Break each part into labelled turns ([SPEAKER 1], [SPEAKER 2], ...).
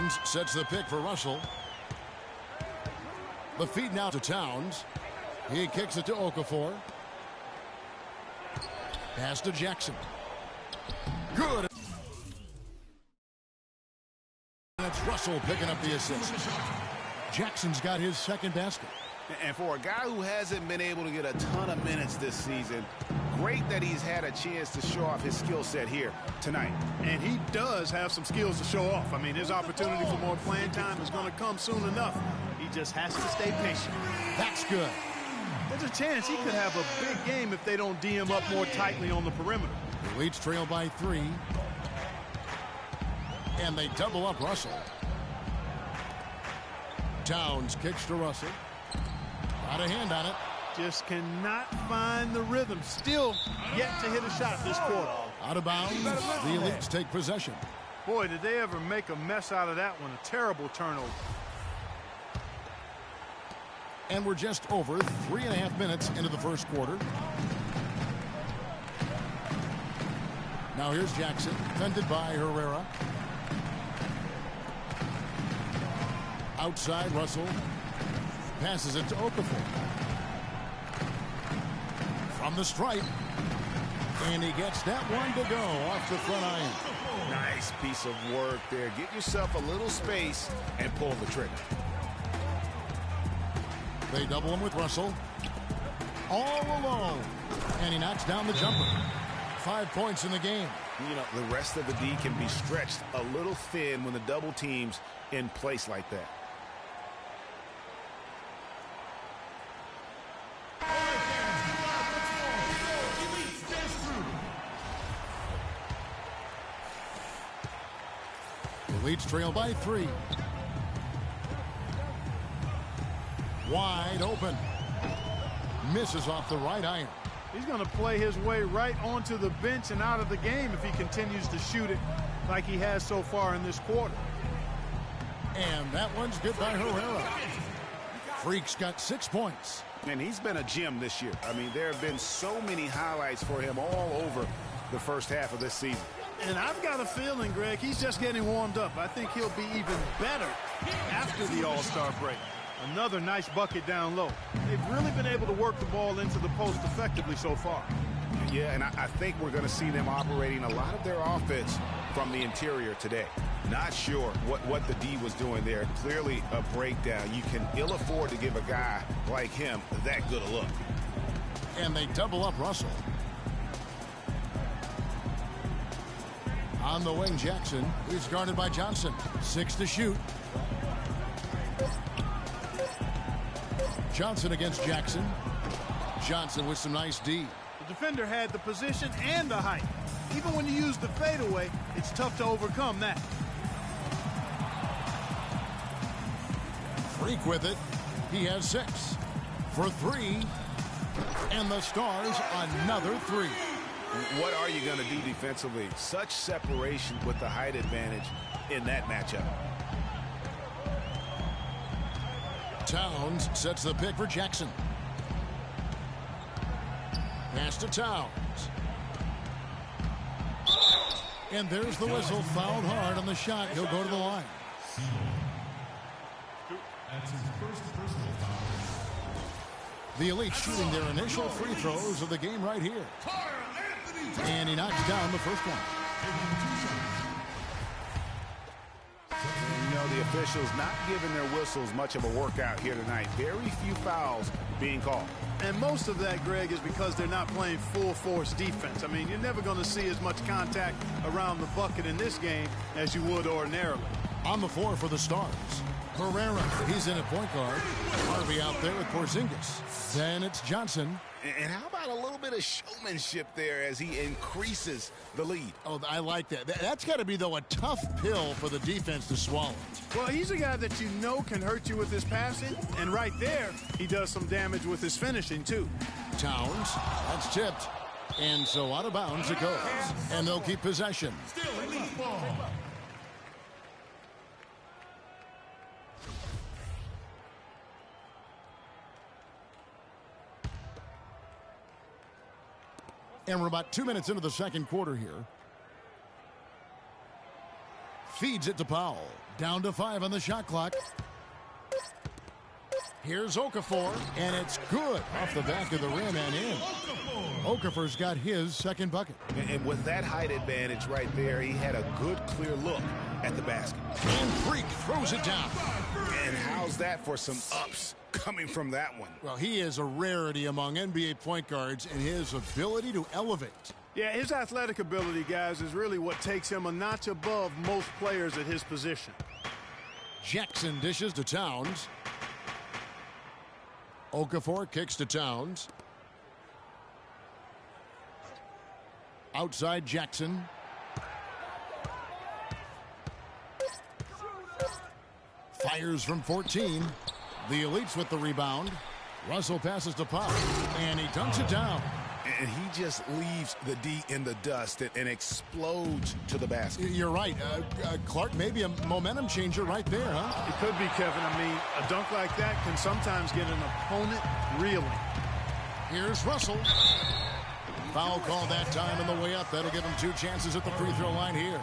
[SPEAKER 1] Towns sets the pick for Russell. The feed now to Towns. He kicks it to Okafor. Pass to Jackson. Good. That's Russell picking up the assist. Jackson's got his second basket.
[SPEAKER 2] And for a guy who hasn't been able to get a ton of minutes this season, great that he's had a chance to show off his skill set here tonight.
[SPEAKER 3] And he does have some skills to show off. I mean, his opportunity for more playing time is going to come soon enough. He just has to stay patient.
[SPEAKER 1] That's good.
[SPEAKER 3] There's a chance he could have a big game if they don't D him up more tightly on the perimeter.
[SPEAKER 1] The Leafs trail by 3. And they double up Russell. Towns kicks to Russell. Got a hand on it.
[SPEAKER 3] Just cannot find the rhythm. Still yet to hit a shot this quarter.
[SPEAKER 1] Out of bounds. The Elites take possession.
[SPEAKER 3] Boy, did they ever make a mess out of that one. A terrible turnover.
[SPEAKER 1] And we're just over 3.5 minutes into the first quarter. Now here's Jackson, defended by Herrera. Outside, Russell passes it to Okafor. From the stripe. And he gets that one to go off the front iron.
[SPEAKER 2] Nice piece of work there. Get yourself a little space and pull the trigger.
[SPEAKER 1] They double him with Russell. All alone. And he knocks down the jumper. 5 points in the game.
[SPEAKER 2] You know, the rest of the D can be stretched a little thin when the double team's in place like that.
[SPEAKER 1] The Leafs trail by 3. Wide open. Misses off the right iron.
[SPEAKER 3] He's going to play his way right onto the bench and out of the game if he continues to shoot it like he has so far in this quarter.
[SPEAKER 1] And that one's good by Herrera. Freak's got 6 points.
[SPEAKER 2] And he's been a gem this year. I mean, there have been so many highlights for him all over the first half of this season.
[SPEAKER 3] And I've got a feeling, Greg, he's just getting warmed up. I think he'll be even better after the All-Star break. Another nice bucket down low. They've really been able to work the ball into the post effectively so far.
[SPEAKER 2] Yeah, and I think we're going to see them operating a lot of their offense from the interior today. Not sure what the D was doing there. Clearly a breakdown. You can ill afford to give a guy like him that good a look.
[SPEAKER 1] And they double up Russell. On the wing, Jackson. He's guarded by Johnson. 6 to shoot. Johnson against Jackson. Johnson with some nice D.
[SPEAKER 3] The defender had the position and the height. Even when you use the fadeaway, it's tough to overcome that.
[SPEAKER 1] Freak with it. He has 6. For 3. And the Stars another 3.
[SPEAKER 2] What are you going to do defensively? Such separation with the height advantage in that matchup.
[SPEAKER 1] Towns sets the pick for Jackson. Pass to Towns. And there's the whistle. Fouled hard on the shot. He'll go to the line.
[SPEAKER 4] That's his first personal foul.
[SPEAKER 1] The Elite shooting their initial free throws of the game right here. And he knocks down the first one.
[SPEAKER 2] You know, the officials not giving their whistles much of a workout here tonight. Very few fouls being called.
[SPEAKER 3] And most of that, Greg, is because they're not playing full force defense. I mean, you're never going to see as much contact around the bucket in this game as you would ordinarily.
[SPEAKER 1] On the floor for the Stars, Herrera. He's in at point guard. Harvey out there with Porzingis. Then it's Johnson.
[SPEAKER 2] And how about a little bit of showmanship there as he increases the lead?
[SPEAKER 1] Oh, I like that. That's got to be, though, a tough pill for the defense to swallow.
[SPEAKER 3] Well, he's a guy that you know can hurt you with his passing. And right there, he does some damage with his finishing, too.
[SPEAKER 1] Towns, that's tipped. And so out of bounds it goes. And they'll keep possession.
[SPEAKER 4] Still Elite ball.
[SPEAKER 1] And we're about 2 minutes into the second quarter here. Feeds it to Powell. Down to 5 on the shot clock. Here's Okafor, and it's good off the back of the rim and in. Okafor's got his second bucket.
[SPEAKER 2] And with that height advantage right there, he had a good, clear look at the basket.
[SPEAKER 1] And Freak throws it down.
[SPEAKER 2] And how's that for some ups coming from that one?
[SPEAKER 1] Well, he is a rarity among NBA point guards in his ability to elevate.
[SPEAKER 3] Yeah, his athletic ability, guys, is really what takes him a notch above most players at his position.
[SPEAKER 1] Jackson dishes to Towns. Okafor kicks to Towns. Outside Jackson. Fires from 14. The Elites with the rebound. Russell passes to Pop, and he dunks it down.
[SPEAKER 2] And he just leaves the D in the dust and explodes to the basket.
[SPEAKER 1] You're right. Clark, maybe a momentum changer right there, huh?
[SPEAKER 3] It could be, Kevin. I mean, a dunk like that can sometimes get an opponent reeling.
[SPEAKER 1] Here's Russell. Foul call that time on the way up. That'll give him 2 chances at the free throw line here.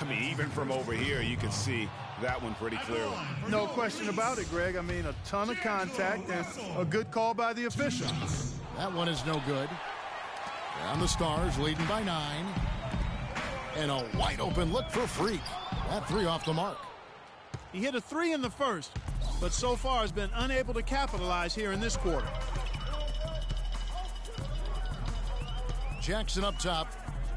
[SPEAKER 2] I mean, even from over here, you can see that one pretty clearly.
[SPEAKER 3] No question about it, Greg. I mean, a ton of contact and a good call by the official.
[SPEAKER 1] That one is no good. Down the Stars, leading by 9. And a wide open look for Freak. That 3 off the mark.
[SPEAKER 3] He hit a 3 in the first, but so far has been unable to capitalize here in this quarter.
[SPEAKER 1] Jackson up top.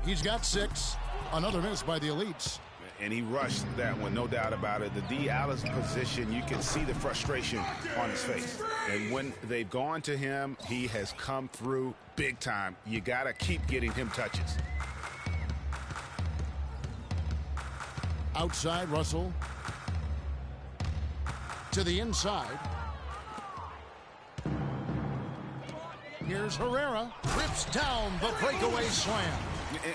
[SPEAKER 1] He's got 6. Another miss by the Elites.
[SPEAKER 2] And he rushed that one, no doubt about it. The D out of position, you can see the frustration on his face. And when they've gone to him, he has come through big time. You got to keep getting him touches.
[SPEAKER 1] Outside, Russell. To the inside. Here's Herrera. Rips down the breakaway slam.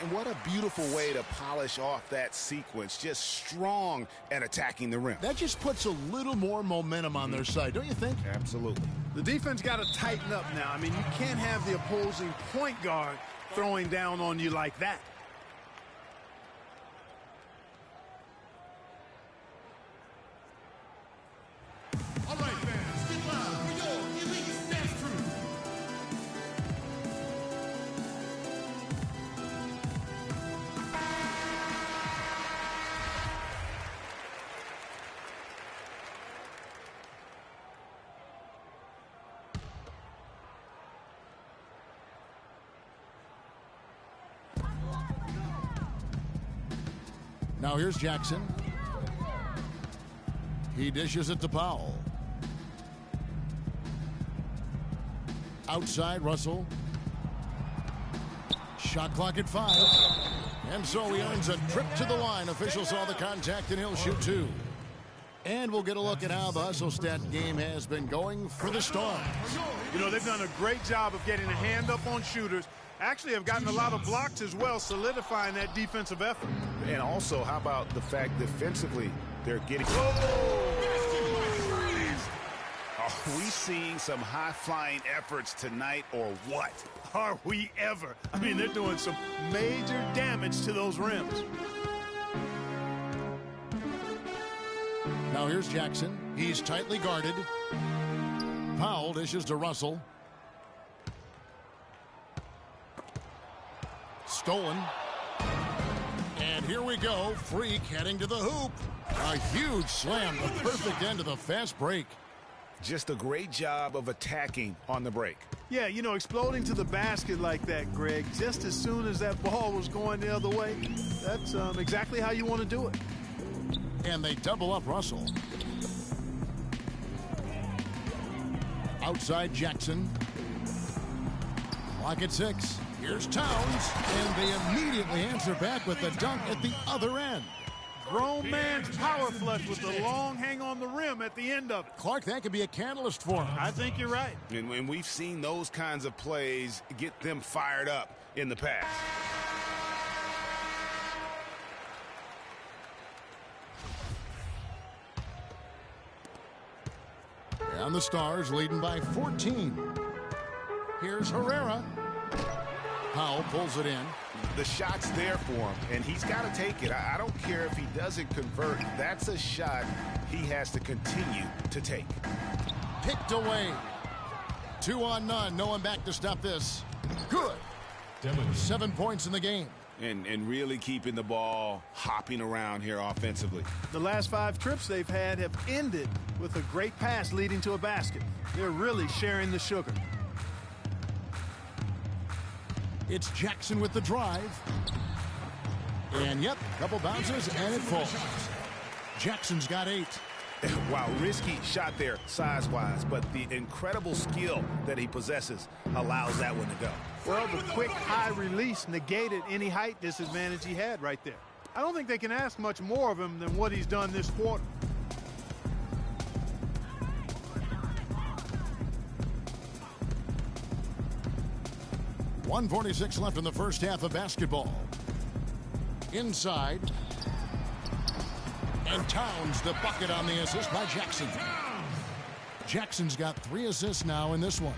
[SPEAKER 2] And what a beautiful way to polish off that sequence. Just strong at attacking the rim.
[SPEAKER 1] That just puts a little more momentum on their side, don't you think?
[SPEAKER 2] Absolutely.
[SPEAKER 3] The defense got to tighten up now. I mean, you can't have the opposing point guard throwing down on you like that.
[SPEAKER 4] All right, fans, get loud for your elite dance crew.
[SPEAKER 1] Now here's Jackson. He dishes it to Powell. Outside, Russell. Shot clock at 5. And so he earns a trip to the line. Officials saw the contact, and he'll shoot 2. And we'll get a look at how the hustle stat game has been going for the Stars.
[SPEAKER 3] You know, they've done a great job of getting a hand up on shooters. Actually have gotten a lot of blocks as well, solidifying that defensive effort.
[SPEAKER 2] And also, how about the fact defensively they're getting... Are we seeing some high-flying efforts tonight or what?
[SPEAKER 3] Are we ever? I mean, they're doing some major damage to those rims.
[SPEAKER 1] Now here's Jackson. He's tightly guarded. Powell dishes to Russell. Stolen. And here we go. Freak heading to the hoop. A huge slam. The perfect end of the fast break.
[SPEAKER 2] Just a great job of attacking on the break.
[SPEAKER 3] Yeah, you know, exploding to the basket like that, Greg, just as soon as that ball was going the other way, that's exactly how you want to do it.
[SPEAKER 1] And they double up Russell. Outside Jackson. Clock at 6. Here's Towns. And they immediately answer back with the dunk at the other end.
[SPEAKER 3] Grown man's power flush with the long hang on the rim at the end of it.
[SPEAKER 1] Clark, that could be a catalyst for him.
[SPEAKER 3] I think you're right.
[SPEAKER 2] And when we've seen those kinds of plays get them fired up in the past.
[SPEAKER 1] And the Stars leading by 14. Here's Herrera. Powell pulls it in.
[SPEAKER 2] The shot's there for him, and he's got to take it. I don't care if he doesn't convert. That's a shot he has to continue to take.
[SPEAKER 1] Picked away. 2 on none. No one back to stop this. Good. 7 points in the game.
[SPEAKER 2] And really keeping the ball hopping around here offensively.
[SPEAKER 3] The last 5 trips they've had have ended with a great pass leading to a basket. They're really sharing the sugar.
[SPEAKER 1] It's Jackson with the drive. And yep, couple bounces and it falls. Jackson's got 8.
[SPEAKER 2] Wow, risky shot there size-wise, but the incredible skill that he possesses allows that one to go.
[SPEAKER 3] Well, the quick high release negated any height disadvantage he had right there. I don't think they can ask much more of him than what he's done this quarter.
[SPEAKER 1] .146 left in the first half of basketball. Inside. And Towns the bucket on the assist by Jackson. Jackson's got 3 assists now in this one.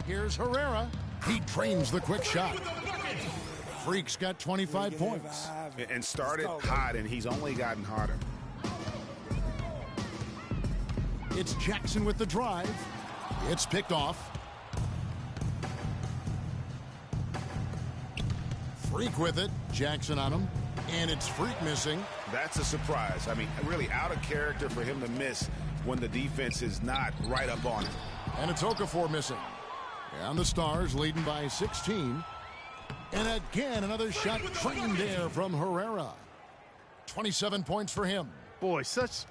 [SPEAKER 1] Here's Herrera. He drains the quick shot. Freak's got 25 points.
[SPEAKER 2] And started hot, and he's only gotten hotter.
[SPEAKER 1] It's Jackson with the drive. It's picked off. Freak with it. Jackson on him. And it's Freak missing.
[SPEAKER 2] That's a surprise. I mean, really out of character for him to miss when the defense is not right up on him.
[SPEAKER 1] And it's Okafor missing. And the Stars leading by 16. And again, another shot trained there from Herrera. 27 points for him.
[SPEAKER 3] Boy, such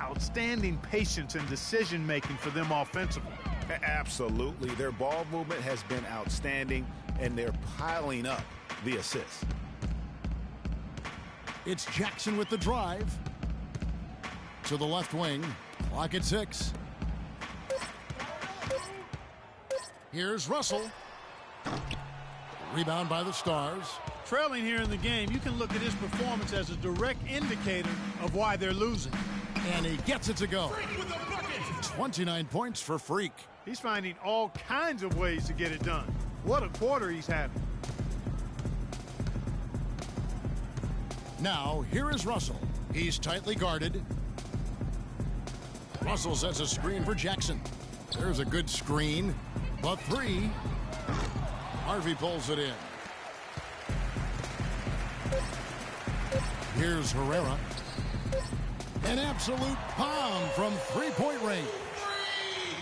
[SPEAKER 3] outstanding patience and decision-making for them offensively.
[SPEAKER 2] Absolutely. Their ball movement has been outstanding, and they're piling up the assists.
[SPEAKER 1] It's Jackson with the drive. To the left wing. Clock at 6. Here's Russell. Rebound by the Stars.
[SPEAKER 3] Trailing here in the game, you can look at his performance as a direct indicator of why they're losing.
[SPEAKER 1] And he gets it to go. 29 points for Freak.
[SPEAKER 3] He's finding all kinds of ways to get it done. What a quarter he's having.
[SPEAKER 1] Now, here is Russell. He's tightly guarded. Russell sets a screen for Jackson. There's a good screen. But 3. Harvey pulls it in. Here's Herrera. An absolute bomb from 3-point range.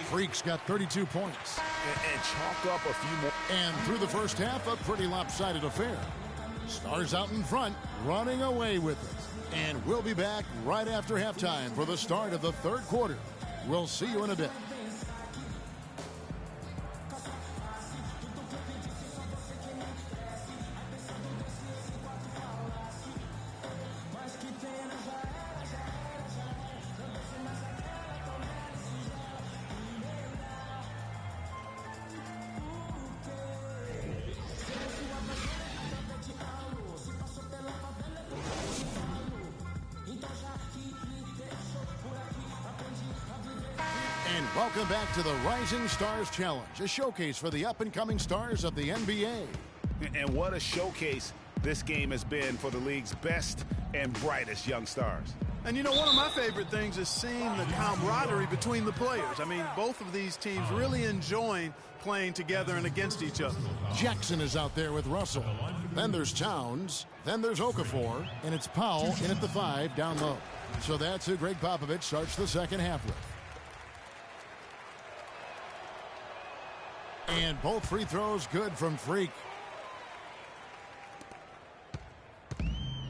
[SPEAKER 1] Freak's got 32 points.
[SPEAKER 2] And chalk up a few more.
[SPEAKER 1] And through the first half, a pretty lopsided affair. Stars out in front, running away with it. And we'll be back right after halftime for the start of the third quarter. We'll see you in a bit. And welcome back to the Rising Stars Challenge, a showcase for the up-and-coming stars of the NBA.
[SPEAKER 2] And what a showcase this game has been for the league's best and brightest young stars.
[SPEAKER 3] And you know, one of my favorite things is seeing the camaraderie between the players. I mean, both of these teams really enjoying playing together and against each other.
[SPEAKER 1] Jackson is out there with Russell. Then there's Towns. Then there's Okafor. And it's Powell in at the 5 down low. So that's who Greg Popovich starts the second half with. And both free throws good from Freak.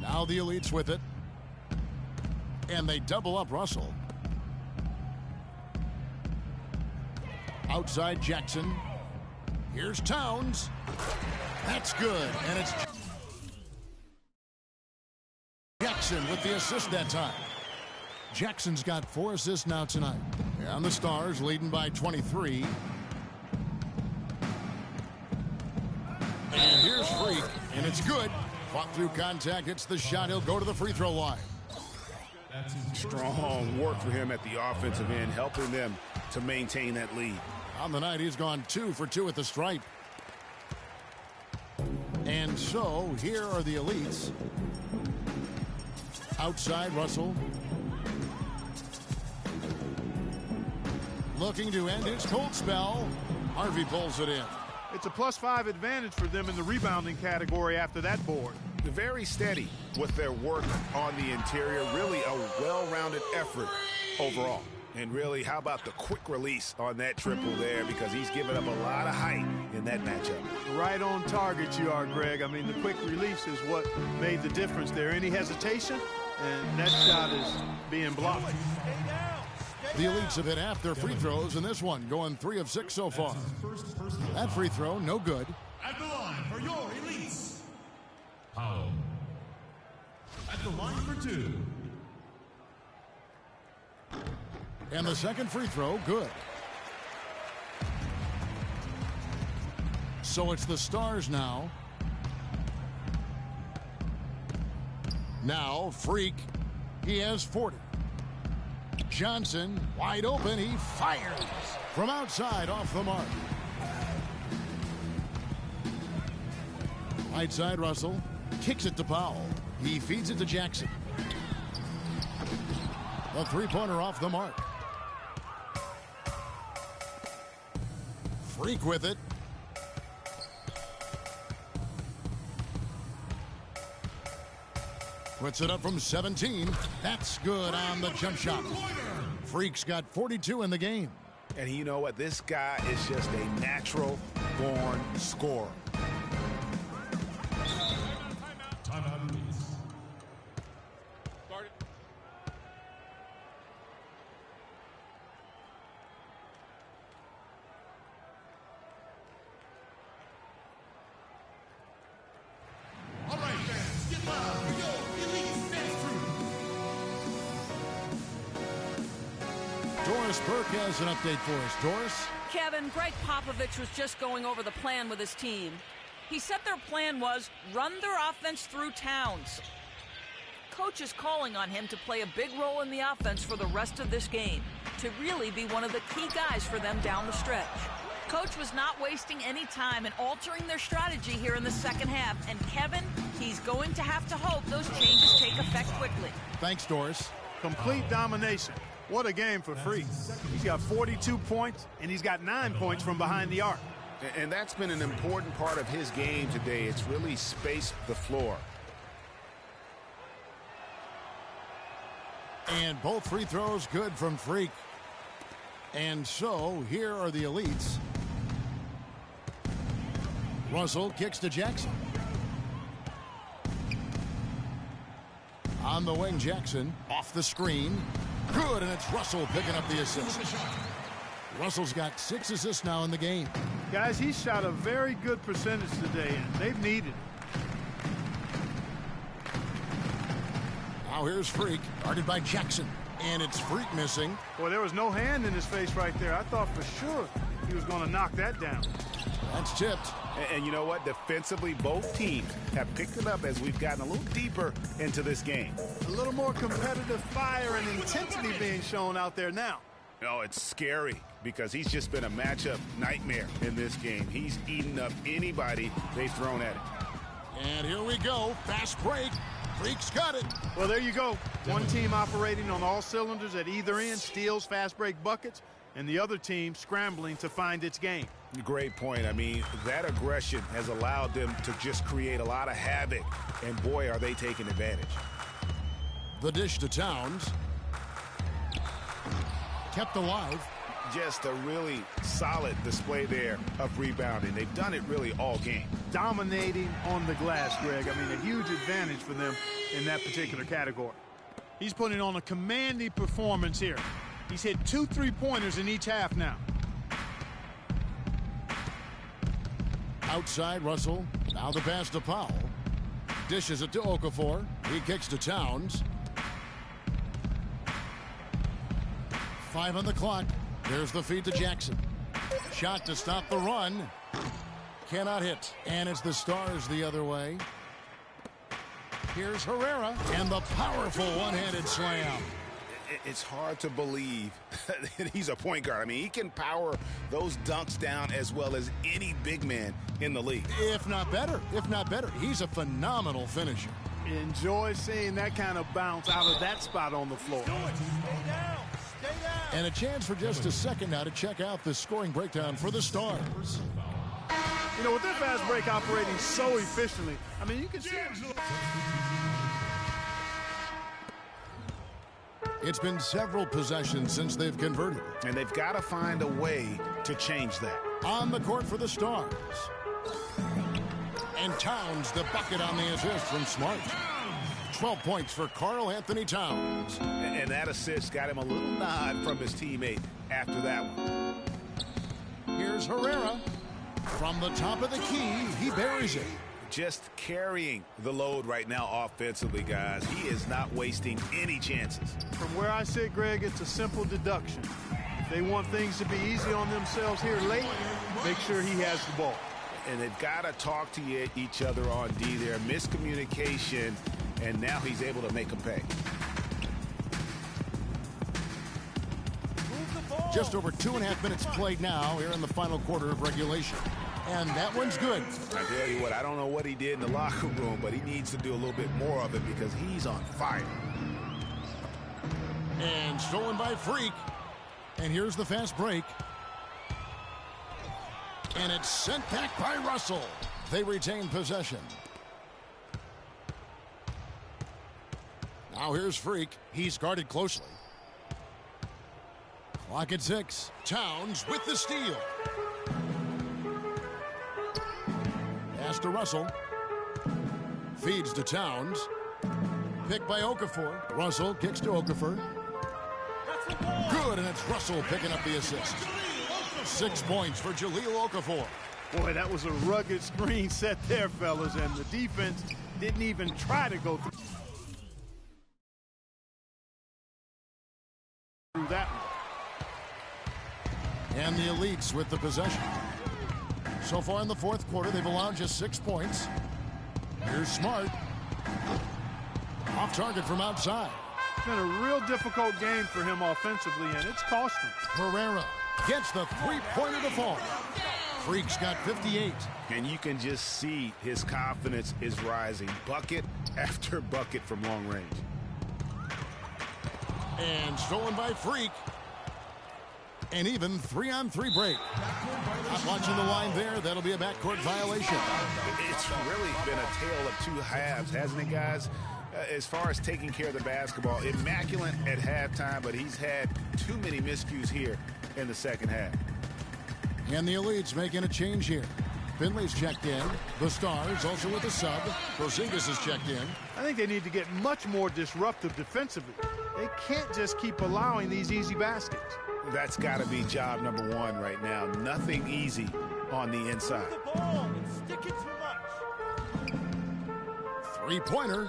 [SPEAKER 1] Now the Elites with it. And they double up Russell. Outside Jackson. Here's Towns. That's good. And it's Jackson with the assist that time. Jackson's got 4 assists now tonight. And the Stars leading by 23. And here's Freak, and it's good. Fought through contact, hits the shot. He'll go to the free throw line.
[SPEAKER 2] Strong work for him at the offensive end, helping them to maintain that lead.
[SPEAKER 1] On the night, he's gone 2 for 2 at the stripe. And so here are the elites. Outside Russell. Looking to end his cold spell. Harvey pulls it in.
[SPEAKER 3] It's a +5 advantage for them in the rebounding category after that board.
[SPEAKER 2] Very steady with their work on the interior. Really a well-rounded effort overall. And really, how about the quick release on that triple there, because he's given up a lot of height in that matchup.
[SPEAKER 3] Right on target you are, Greg. I mean, the quick release is what made the difference there. Any hesitation, and that shot is being blocked.
[SPEAKER 1] The elites have hit half their free throws in this one, going 3 of 6 so far. That free throw, no good.
[SPEAKER 4] At the line for your elites, Powell. At the line for 2.
[SPEAKER 1] And the second free throw, good. So it's the Stars now. Now, Freak. He has 40. Johnson, wide open. He fires from outside off the mark. Right side, Russell. Kicks it to Powell. He feeds it to Jackson. The three-pointer off the mark. Freak with it. Puts it up from 17. That's good on the jump shot. Freak's got 42 in the game.
[SPEAKER 2] And you know what? This guy is just a natural-born scorer.
[SPEAKER 4] Timeout, please.
[SPEAKER 5] Start it.
[SPEAKER 4] All right, fans, get loud for your elite dance crew.
[SPEAKER 1] Doris Burke has an update for us. Doris?
[SPEAKER 6] Kevin, Greg Popovich was just going over the plan with his team. He said their plan was run their offense through Towns. Coach is calling on him to play a big role in the offense for the rest of this game, to really be one of the key guys for them down the stretch. Coach was not wasting any time in altering their strategy here in the second half, and Kevin, he's going to have to hope those changes take effect quickly.
[SPEAKER 1] Thanks, Doris.
[SPEAKER 3] Complete domination. What a game for Freak. He's got 42 points, and he's got 9 points from behind the arc.
[SPEAKER 2] And that's been an important part of his game today. It's really spaced the floor.
[SPEAKER 1] And both free throws good from Freak. And so here are the elites. Russell kicks to Jackson. On the wing, Jackson off the screen. Good, and it's Russell picking up the assist. Russell's got 6 assists now in the game.
[SPEAKER 3] Guys, he shot a very good percentage today, and they've needed it.
[SPEAKER 1] Now here's Freak, guarded by Jackson. And it's Freak missing.
[SPEAKER 3] Boy, there was no hand in his face right there. I thought for sure he was going to knock that down.
[SPEAKER 1] That's tipped.
[SPEAKER 2] And you know what? Defensively, both teams have picked it up as we've gotten a little deeper into this game.
[SPEAKER 3] A little more competitive fire and intensity being shown out there now.
[SPEAKER 2] Oh, it's scary because he's just been a matchup nightmare in this game. He's eaten up anybody they've thrown at him.
[SPEAKER 1] And here we go. Fast break. Freak's got it.
[SPEAKER 3] Well, there you go. One team operating on all cylinders at either end, steals, fast break buckets, and the other team scrambling to find its game.
[SPEAKER 2] Great point. I mean, that aggression has allowed them to just create a lot of havoc, and boy, are they taking advantage.
[SPEAKER 1] The dish to Towns. Kept alive.
[SPEAKER 2] Just a really solid display there of rebounding. They've done it really all game.
[SPEAKER 3] Dominating on the glass, Greg. I mean, a huge advantage for them in that particular category. He's putting on a commanding performance here. He's hit 2 3-pointers in each half now.
[SPEAKER 1] Outside, Russell. Now the pass to Powell. Dishes it to Okafor. He kicks to Towns. 5 on the clock. There's the feed to Jackson. Shot to stop the run. Cannot hit. And it's the Stars the other way. Here's Herrera. And the powerful one-handed slam.
[SPEAKER 2] It's hard to believe that he's a point guard. I mean, he can power those dunks down as well as any big man in the league.
[SPEAKER 1] If not better. He's a phenomenal finisher.
[SPEAKER 3] Enjoy seeing that kind of bounce out of that spot on the floor.
[SPEAKER 4] Stay down. Stay down.
[SPEAKER 1] And a chance for just a second now to check out the scoring breakdown for the Stars.
[SPEAKER 3] You know, with their fast break operating so efficiently, I mean, you can see it.
[SPEAKER 1] It's been several possessions since they've converted.
[SPEAKER 2] And they've got to find a way to change that.
[SPEAKER 1] On the court for the Stars. And Towns the bucket on the assist from Smart. 12 points for Karl Anthony Towns.
[SPEAKER 2] And that assist got him a little nod from his teammate after that one.
[SPEAKER 1] Here's Herrera. From the top of the key, he buries it.
[SPEAKER 2] Just carrying the load right now offensively, guys. He is not wasting any chances.
[SPEAKER 3] From where I sit, Greg, it's a simple deduction. If they want things to be easy on themselves here late, make sure he has the ball.
[SPEAKER 2] And they've got to talk to each other on D there. Miscommunication, and now he's able to make them pay.
[SPEAKER 1] Just over 2.5 minutes played now here in the final quarter of regulation. And that one's good.
[SPEAKER 2] I tell you what, I don't know what he did in the locker room, but he needs to do a little bit more of it because he's on fire.
[SPEAKER 1] And stolen by Freak. And here's the fast break. And it's sent back by Russell. They retain possession. Now here's Freak. He's guarded closely. Clock at 6. Towns with the steal. Pass to Russell. Feeds to Towns. Picked by Okafor. Russell kicks to Okafor. Good, and it's Russell picking up the assist. 6 points for Jahlil Okafor.
[SPEAKER 3] Boy, that was a rugged screen set there, fellas, and the defense didn't even try to go through that one.
[SPEAKER 1] And the Elites with the possession. So far in the fourth quarter, they've allowed just 6 points. Here's Smart. Off target from outside.
[SPEAKER 3] It's been a real difficult game for him offensively, and it's cost him.
[SPEAKER 1] Herrera gets the three-pointer to fall. Freak's got 58.
[SPEAKER 2] And you can just see his confidence is rising. Bucket after bucket from long range.
[SPEAKER 1] And stolen by Freak. And even 3-on-3 break. Not watching the line there. That'll be a backcourt violation.
[SPEAKER 2] It's really been a tale of two halves, hasn't it, guys? As far as taking care of the basketball, immaculate at halftime, but he's had too many miscues here in the second half.
[SPEAKER 1] And the Elites making a change here. Finley's checked in. The Stars also with a sub. Porzingis is checked in.
[SPEAKER 3] I think they need to get much more disruptive defensively. They can't just keep allowing these easy baskets.
[SPEAKER 2] That's got to be job number one right now. Nothing easy on the inside.
[SPEAKER 4] The ball and stick it too much.
[SPEAKER 1] Three-pointer.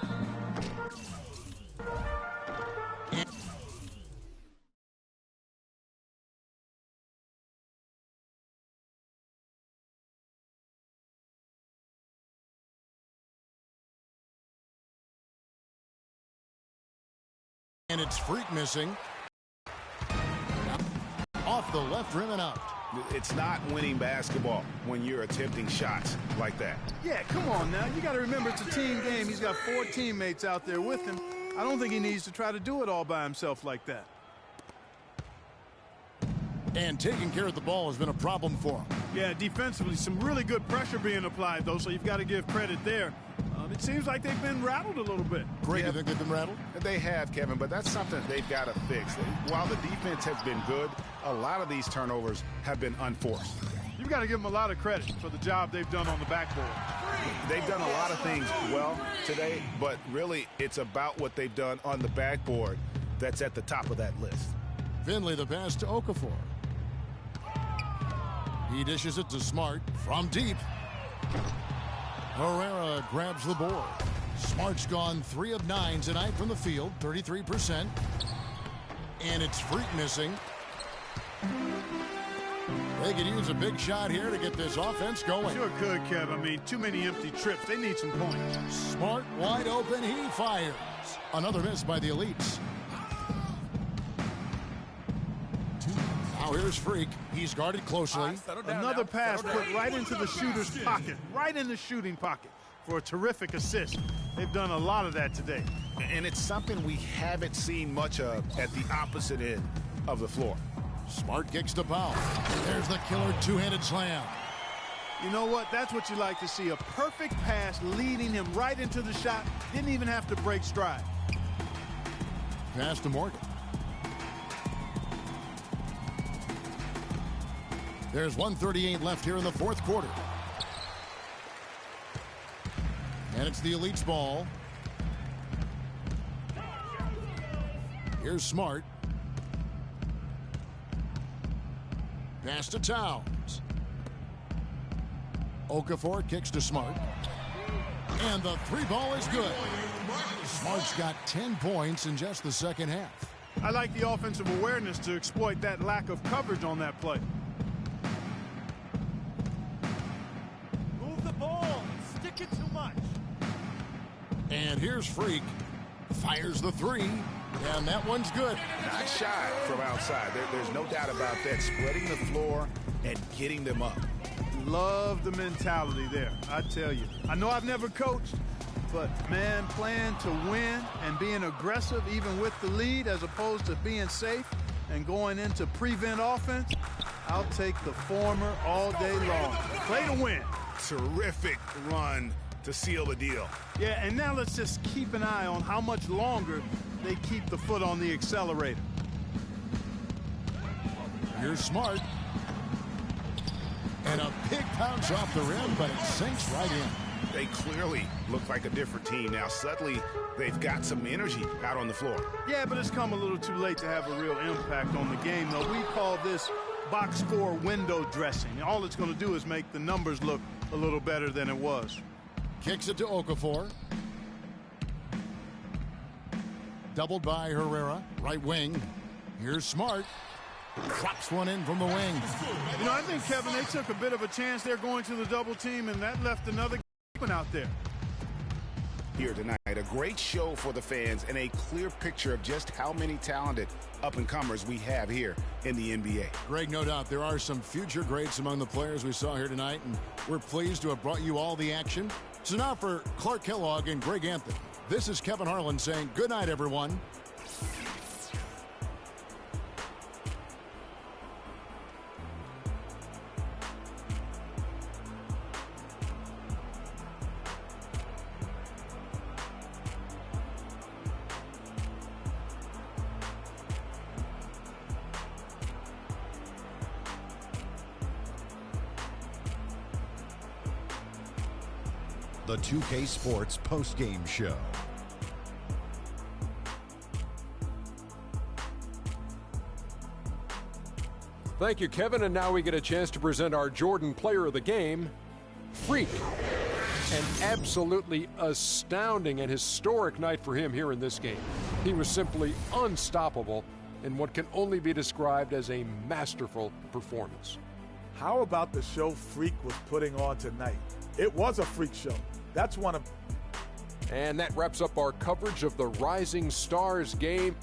[SPEAKER 1] And it's Freak missing. Off the left rim and out.
[SPEAKER 2] It's not winning basketball when you're attempting shots like that.
[SPEAKER 3] Yeah, come on now. You got to remember it's a team game. He's got 4 teammates out there with him. I don't think he needs to try to do it all by himself like that.
[SPEAKER 1] And taking care of the ball has been a problem for him.
[SPEAKER 3] Yeah, defensively, some really good pressure being applied, though, so you've got to give credit there. It seems like they've been rattled a little bit.
[SPEAKER 1] Greg, you think they've been rattled?
[SPEAKER 2] They have, Kevin, but that's something they've got to fix. While the defense has been good, a lot of these turnovers have been unforced.
[SPEAKER 3] You've got to give them a lot of credit for the job they've done on the backboard.
[SPEAKER 2] They've done a lot of things well today, but really it's about what they've done on the backboard that's at the top of that list.
[SPEAKER 1] Finley the pass to Okafor. He dishes it to Smart from deep. Herrera grabs the board. Smart's gone 3 of 9 tonight from the field, 33%. And it's Freak missing. They could use a big shot here to get this offense going.
[SPEAKER 3] Sure could, Kev. I mean, too many empty trips. They need some points.
[SPEAKER 1] Smart wide open. He fires. Another miss by the Elites. Now here's Freak. He's guarded closely.
[SPEAKER 3] Another pass put right into the shooter's pocket, right in the shooting pocket for a terrific assist. They've done a lot of that today.
[SPEAKER 2] And it's something we haven't seen much of at the opposite end of the floor.
[SPEAKER 1] Smart kicks to Powell. There's the killer two-handed slam.
[SPEAKER 3] You know what? That's what you like to see. A perfect pass leading him right into the shot. Didn't even have to break stride.
[SPEAKER 1] Pass to Morgan. There's 1:38 left here in the fourth quarter. And it's the Elite's ball. Here's Smart. Pass to Towns. Okafor kicks to Smart. And the three ball is good. Smart's got 10 points in just the second half.
[SPEAKER 3] I like the offensive awareness to exploit that lack of coverage on that play. Move the ball. Stick it too much.
[SPEAKER 1] And here's Freak. Fires the three. And that one's good.
[SPEAKER 2] Not shy from outside. There's no doubt about that. Spreading the floor and getting them up.
[SPEAKER 3] Love the mentality there, I tell you. I know I've never coached, but, man, playing to win and being aggressive even with the lead as opposed to being safe and going into prevent offense, I'll take the former all day long. Play to win.
[SPEAKER 2] Terrific run to seal the deal.
[SPEAKER 3] Yeah, and now let's just keep an eye on how much longer they keep the foot on the accelerator.
[SPEAKER 1] Here's Smart. And a big bounce off the rim, but it sinks right in.
[SPEAKER 2] They clearly look like a different team now. Suddenly, they've got some energy out on the floor.
[SPEAKER 3] Yeah, but it's come a little too late to have a real impact on the game, though. We call this box score window dressing. All it's going to do is make the numbers look a little better than it was.
[SPEAKER 1] Kicks it to Okafor. Doubled by Herrera, right wing. Here's Smart. Drops one in from the wing.
[SPEAKER 3] You know, I think, Kevin, they took a bit of a chance there going to the double team, and that left another one out there.
[SPEAKER 2] Here tonight, a great show for the fans and a clear picture of just how many talented up-and-comers we have here in the NBA.
[SPEAKER 1] Greg, no doubt there are some future greats among the players we saw here tonight, and we're pleased to have brought you all the action. So now for Clark Kellogg and Greg Anthony, this is Kevin Harlan saying good night, everyone.
[SPEAKER 5] The 2K Sports postgame show.
[SPEAKER 7] Thank you, Kevin. And now we get a chance to present our Jordan Player of the Game, Freak. An absolutely astounding and historic night for him here in this game. He was simply unstoppable in what can only be described as a masterful performance.
[SPEAKER 8] How about the show Freak was putting on tonight? It was a freak show. That's one of...
[SPEAKER 7] And that wraps up our coverage of the Rising Stars game.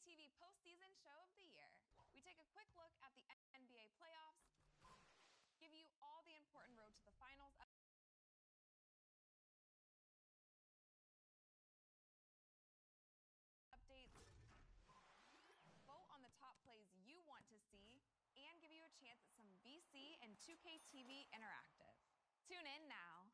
[SPEAKER 9] TV postseason show of the year. We take a quick look at the NBA playoffs, give you all the important road to the finals see and give you a chance at some VC and 2K TV Interactive. Tune in now.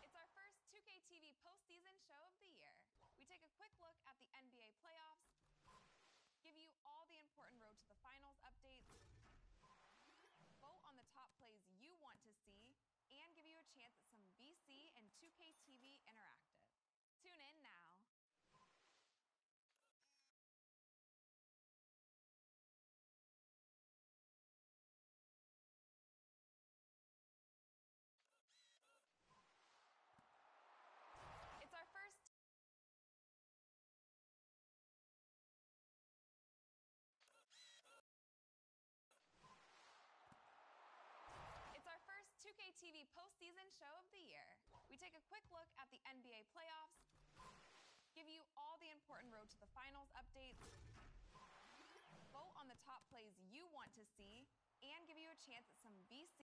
[SPEAKER 9] It's our first 2K TV postseason show of the year. We take a quick look at the NBA playoffs, give you all the important road to the finals updates, vote on the top plays you want to see, and give you a chance at some VC and 2K TV Interactive. Tune in now. It's our first It's our first 2K TV postseason show of the year. We take a quick look at the NBA playoffs, give you all the important road to the finals updates, vote on the top plays you want to see, and give you a chance at some VC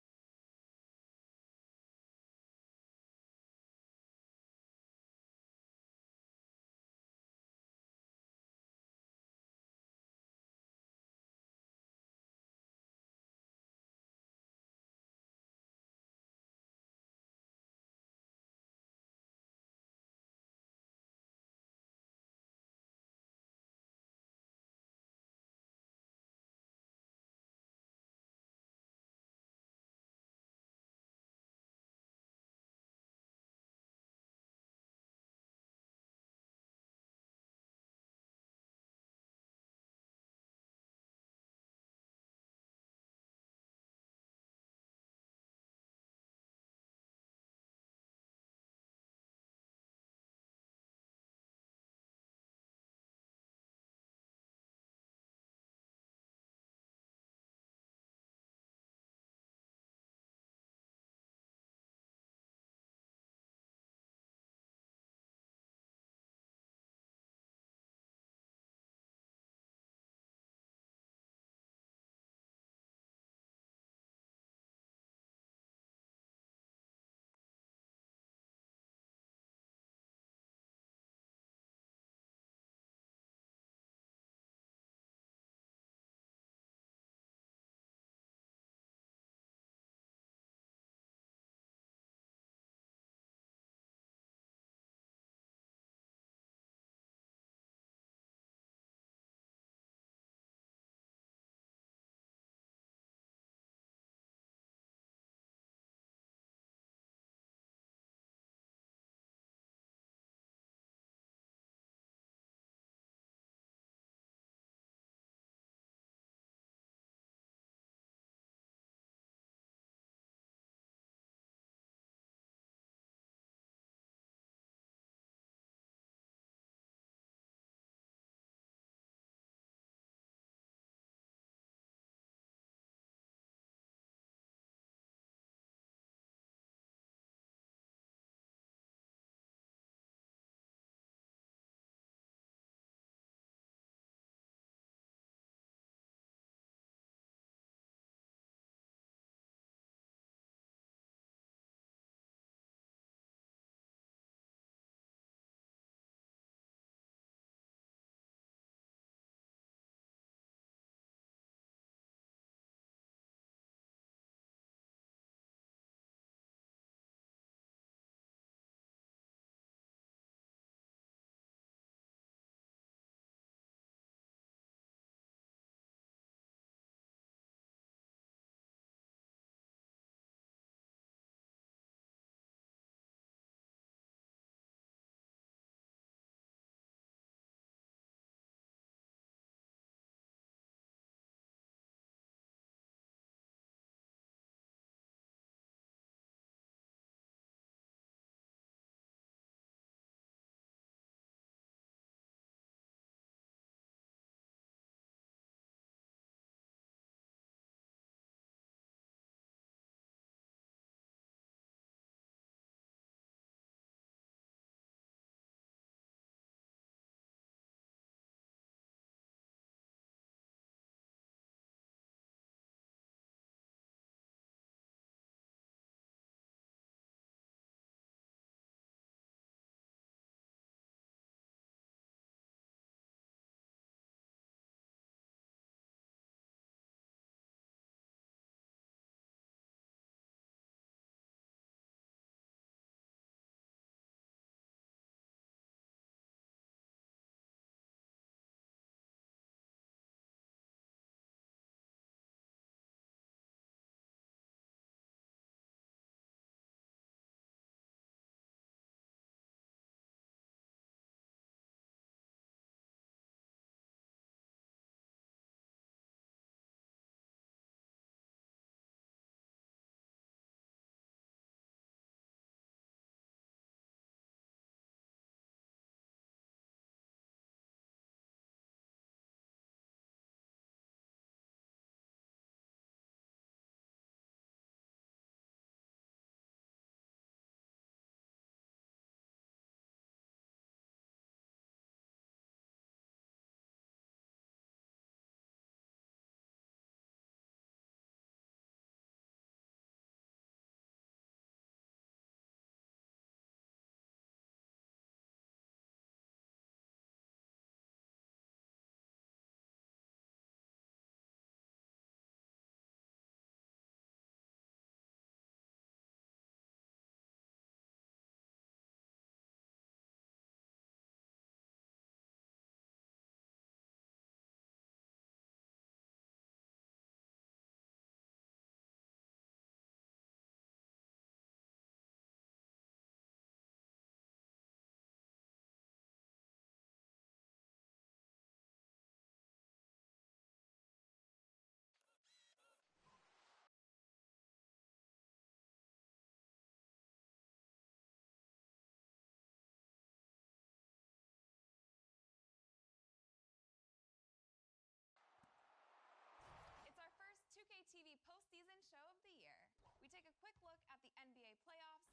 [SPEAKER 9] look at the NBA playoffs,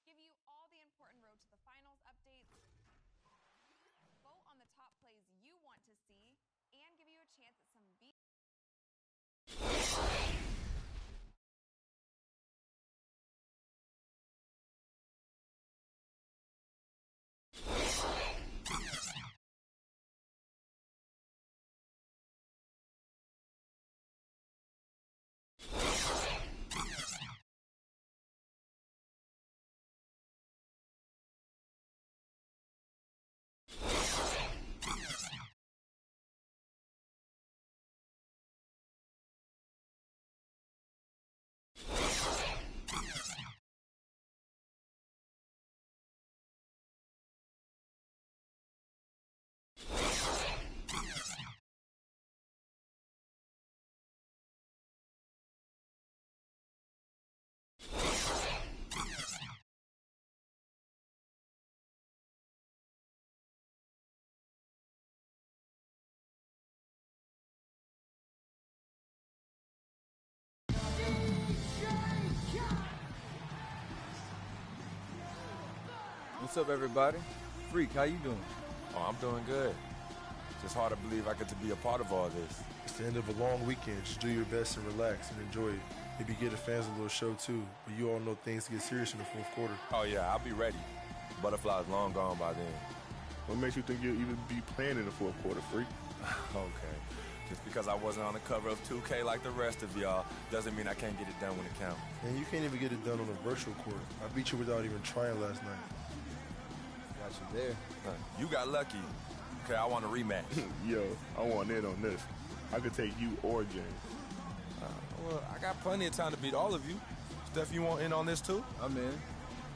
[SPEAKER 9] give you all the important road to the finals updates, vote on the top plays you want to see, and give you a chance at some
[SPEAKER 10] What's up, everybody? Freak, how you doing?
[SPEAKER 11] Oh, I'm doing good. Just hard to believe I get to be a part of all this.
[SPEAKER 12] It's the end of a long weekend. Just do your best and relax and enjoy it. Maybe give the fans a little show too, but you all know things get serious in the fourth quarter.
[SPEAKER 11] Oh yeah, I'll be ready. Butterfly's long gone by then.
[SPEAKER 13] What makes you think you'll even be playing in the fourth quarter, Freak?
[SPEAKER 11] Okay. Just because I wasn't on the cover of 2K like the rest of y'all doesn't mean I can't get it done when it counts.
[SPEAKER 12] And you can't even get it done on a virtual court. I beat you without even trying last night.
[SPEAKER 10] Got you there.
[SPEAKER 11] You got lucky. Okay, I want a rematch.
[SPEAKER 13] Yo, I want in on this. I could take you or James.
[SPEAKER 11] Well, I got plenty of time to beat all of you. Steph, you want in on this too?
[SPEAKER 10] I'm in.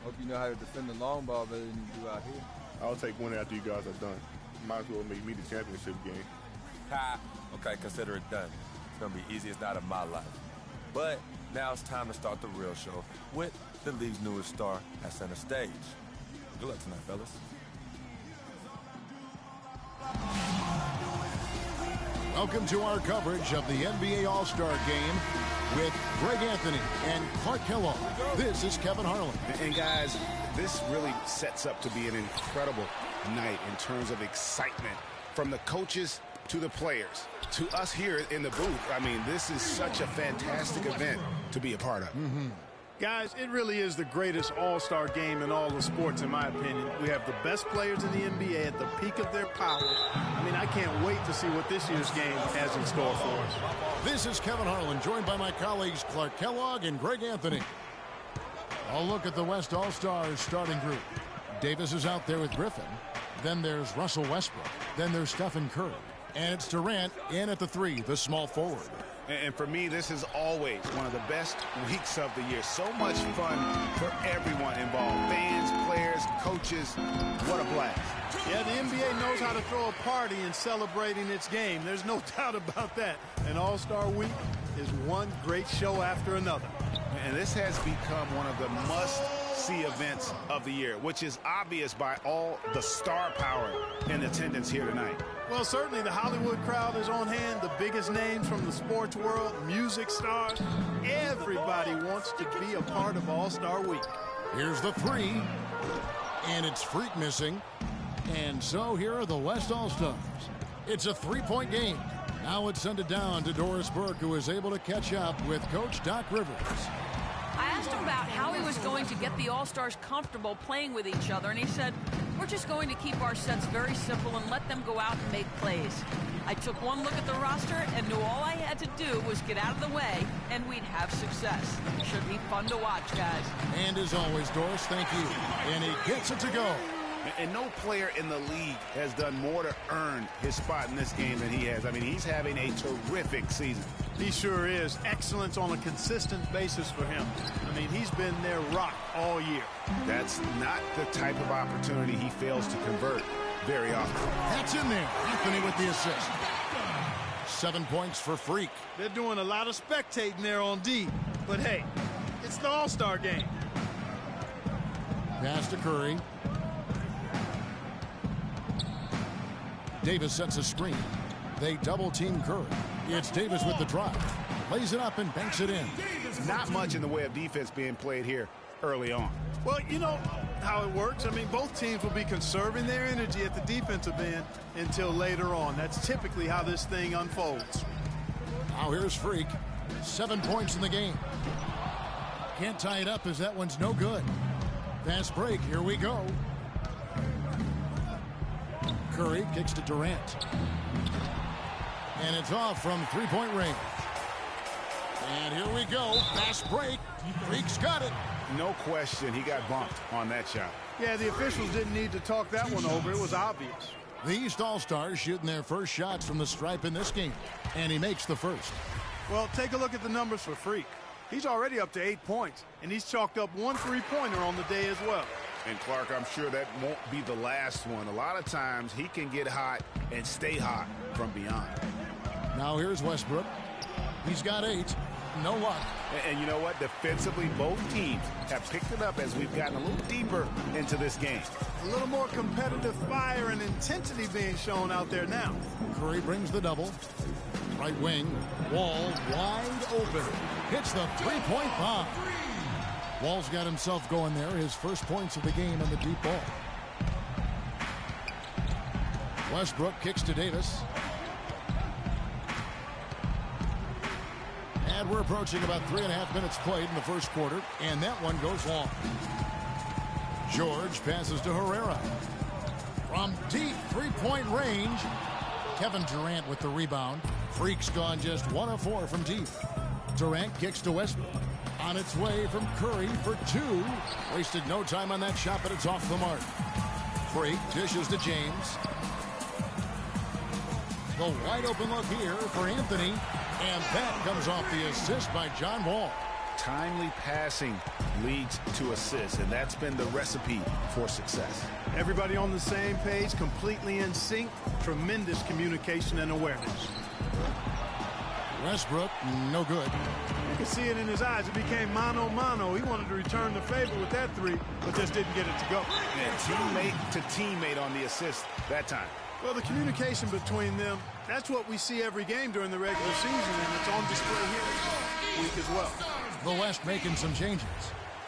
[SPEAKER 10] Hope you know how to defend the long ball better than you do out here.
[SPEAKER 13] I'll take one after you guys are done. Might as well make me the championship game.
[SPEAKER 11] Ha! Okay, consider it done. It's gonna be easiest night of my life. But now it's time to start the real show with the league's newest star at center stage. Good luck tonight, fellas.
[SPEAKER 1] Welcome to our coverage of the NBA All-Star Game with Greg Anthony and Clark Kellogg. This is Kevin Harlan.
[SPEAKER 2] And guys, this really sets up to be an incredible night in terms of excitement from the coaches to the players to us here in the booth. I mean, this is such a fantastic event to be a part of.
[SPEAKER 3] Guys, it really is the greatest all-star game in all the sports, in my opinion. We have the best players in the NBA at the peak of their powers. I mean, I can't wait to see what this year's game has in store for us.
[SPEAKER 1] This is Kevin Harlan, joined by my colleagues Clark Kellogg and Greg Anthony. A look at the West All-Stars starting group. Davis is out there with Griffin. Then there's Russell Westbrook. Then there's Stephen Curry. And it's Durant in at the 3, the small forward.
[SPEAKER 2] And for me, this is always one of the best weeks of the year. So much fun for everyone involved. Fans, players, coaches. What a blast.
[SPEAKER 3] Yeah, the NBA knows how to throw a party in celebrating its game. There's no doubt about that. And All-Star Week is one great show after another.
[SPEAKER 2] And this has become one of the must-see events of the year, which is obvious by all the star power in attendance here tonight.
[SPEAKER 3] Well, certainly the Hollywood crowd is on hand, the biggest names from the sports world, music stars. Everybody wants to be a part of All-Star Week.
[SPEAKER 1] Here's the 3, and it's Freak missing. And so here are the West All-Stars. It's a 3-point game. Now let's send it down to Doris Burke, who is able to catch up with Coach Doc Rivers.
[SPEAKER 6] I asked him about how he was going to get the All-Stars comfortable playing with each other, and he said, we're just going to keep our sets very simple and let them go out and make plays. I took one look at the roster and knew all I had to do was get out of the way, and we'd have success. Should be fun to watch, guys.
[SPEAKER 1] And as always, Doris, thank you. And he gets it to go.
[SPEAKER 2] And no player in the league has done more to earn his spot in this game than he has. I mean, he's having a terrific season.
[SPEAKER 3] He sure is. Excellence on a consistent basis for him. I mean, he's been their rock all year.
[SPEAKER 2] That's not the type of opportunity he fails to convert very often.
[SPEAKER 1] That's in there. Anthony with the assist. 7 points for Freak.
[SPEAKER 3] They're doing a lot of spectating there on D. But hey, it's the All-Star game.
[SPEAKER 1] Pass to Curry. Davis sets a screen. They double-team Curry. It's Davis with the drive. Lays it up and banks it in.
[SPEAKER 2] not much in the way of defense being played here early on.
[SPEAKER 3] Well, you know how it works. I mean, both teams will be conserving their energy at the defensive end until later on. That's typically how this thing unfolds.
[SPEAKER 1] Now here's Freak. 7 points in the game. Can't tie it up as that one's no good. Fast break. Here we go. Curry kicks to Durant. And it's off from three-point range. And here we go. Fast break. Freak's got it.
[SPEAKER 2] No question he got bumped on that shot.
[SPEAKER 3] Yeah, the officials didn't need to talk that one over. It was obvious.
[SPEAKER 1] The East All-Stars shooting their first shots from the stripe in this game. And he makes the first.
[SPEAKER 3] Well, take a look at the numbers for Freak. He's already up to 8 points, and he's chalked up 1 3-pointer on the day as well.
[SPEAKER 2] And Clark, I'm sure that won't be the last one. A lot of times he can get hot and stay hot from beyond.
[SPEAKER 1] Now here's Westbrook. He's got 8. No luck.
[SPEAKER 2] And you know what? Defensively, both teams have picked it up as we've gotten a little deeper into this game.
[SPEAKER 3] A little more competitive fire and intensity being shown out there now.
[SPEAKER 1] Curry brings the double. Right wing. Wall wide open. Hits the three-point bomb. Wall's got himself going there. His first points of the game on the deep ball. Westbrook kicks to Davis. And we're approaching about 3.5 minutes played in the first quarter, and that one goes long. George passes to Herrera. From deep three-point range, Kevin Durant with the rebound. Freak's gone just 1 of 4 from deep. Durant kicks to Westbrook. On its way from Curry for 2. Wasted no time on that shot, but it's off the mark. Freak dishes to James. The wide open look here for Anthony. And that comes off the assist by John Wall.
[SPEAKER 2] Timely passing leads to assists, and that's been the recipe for success.
[SPEAKER 3] Everybody on the same page, completely in sync. Tremendous communication and awareness.
[SPEAKER 1] Westbrook, no good.
[SPEAKER 3] You can see it in his eyes. It became mano-mano. He wanted to return the favor with that 3, but just didn't get it to go.
[SPEAKER 2] And teammate to teammate on the assist that time.
[SPEAKER 3] Well, the communication between them, that's what we see every game during the regular season, and it's on display here this week as well.
[SPEAKER 1] The West making some changes.